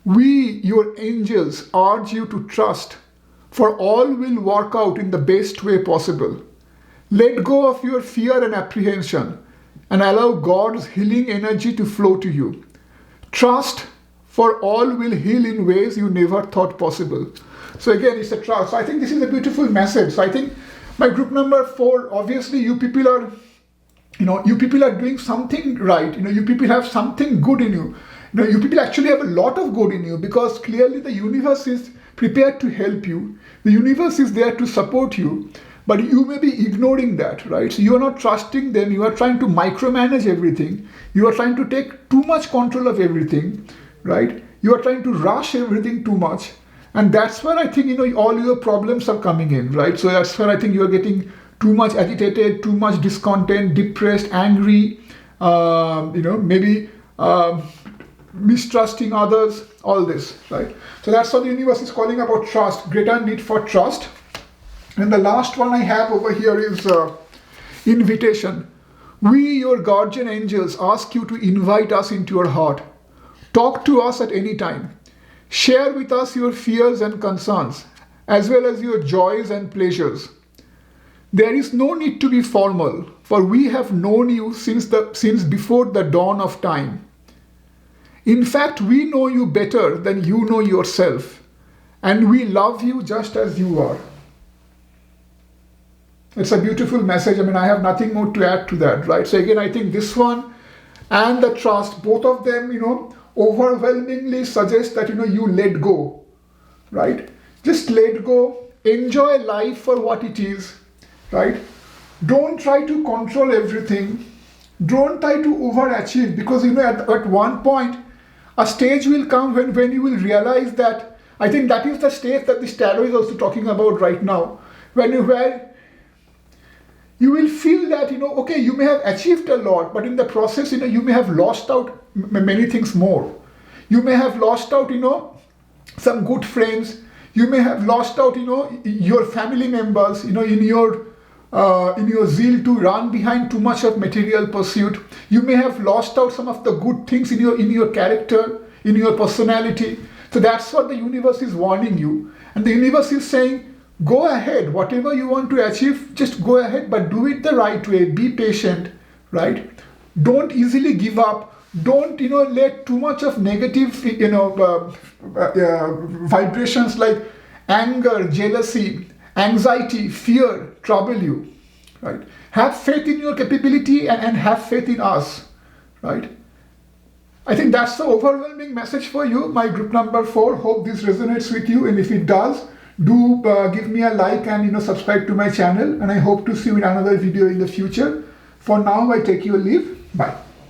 We, your angels, urge you to trust, for all will work out in the best way possible. Let go of your fear and apprehension and allow God's healing energy to flow to you. Trust, for all will heal in ways you never thought possible. So again, it's a trust. So I think this is a beautiful message. So I think my group number 4, obviously you people are, you people are doing something right. You people have something good in you. You people actually have a lot of good in you, because clearly the universe is prepared to help you. The universe is there to support you. but you may be ignoring that, right? So you are not trusting them. You are trying to micromanage everything. You are trying to take too much control of everything, right? You are trying to rush everything too much. And that's where I think, all your problems are coming in, right? So that's where I think you are getting too much agitated, too much discontent, depressed, angry, maybe mistrusting others, all this, right? So that's what the universe is calling about trust, greater need for trust. And the last one I have over here is invitation. We, your guardian angels, ask you to invite us into your heart. Talk to us at any time. Share with us your fears and concerns, as well as your joys and pleasures. There is no need to be formal, for we have known you since before the dawn of time. In fact, we know you better than you know yourself, and we love you just as you are. It's a beautiful message. I have nothing more to add to that, right? So again, I think this one and the trust, both of them, overwhelmingly suggest that, you let go, right? Just let go, enjoy life for what it is, right? Don't try to control everything. Don't try to overachieve, because, at one point, a stage will come when you will realize that, I think that is the stage that this tarot is also talking about right now, where you will feel that, okay, you may have achieved a lot, but in the process, you may have lost out many things more. You may have lost out, some good friends. You may have lost out, your family members, in your zeal to run behind too much of material pursuit. You may have lost out some of the good things in your character, in your personality. So that's what the universe is warning you. And the universe is saying, go ahead, whatever you want to achieve, just go ahead, but do it the right way. Be patient, right? Don't easily give up. Don't, let too much of negative, vibrations like anger, jealousy, anxiety, fear trouble you, right? Have faith in your capability and have faith in us, right? I think that's the overwhelming message for you, my group number 4. Hope this resonates with you, and if it does, do give me a like and subscribe to my channel, and I hope to see you in another video in the future. For now, I take your leave. Bye.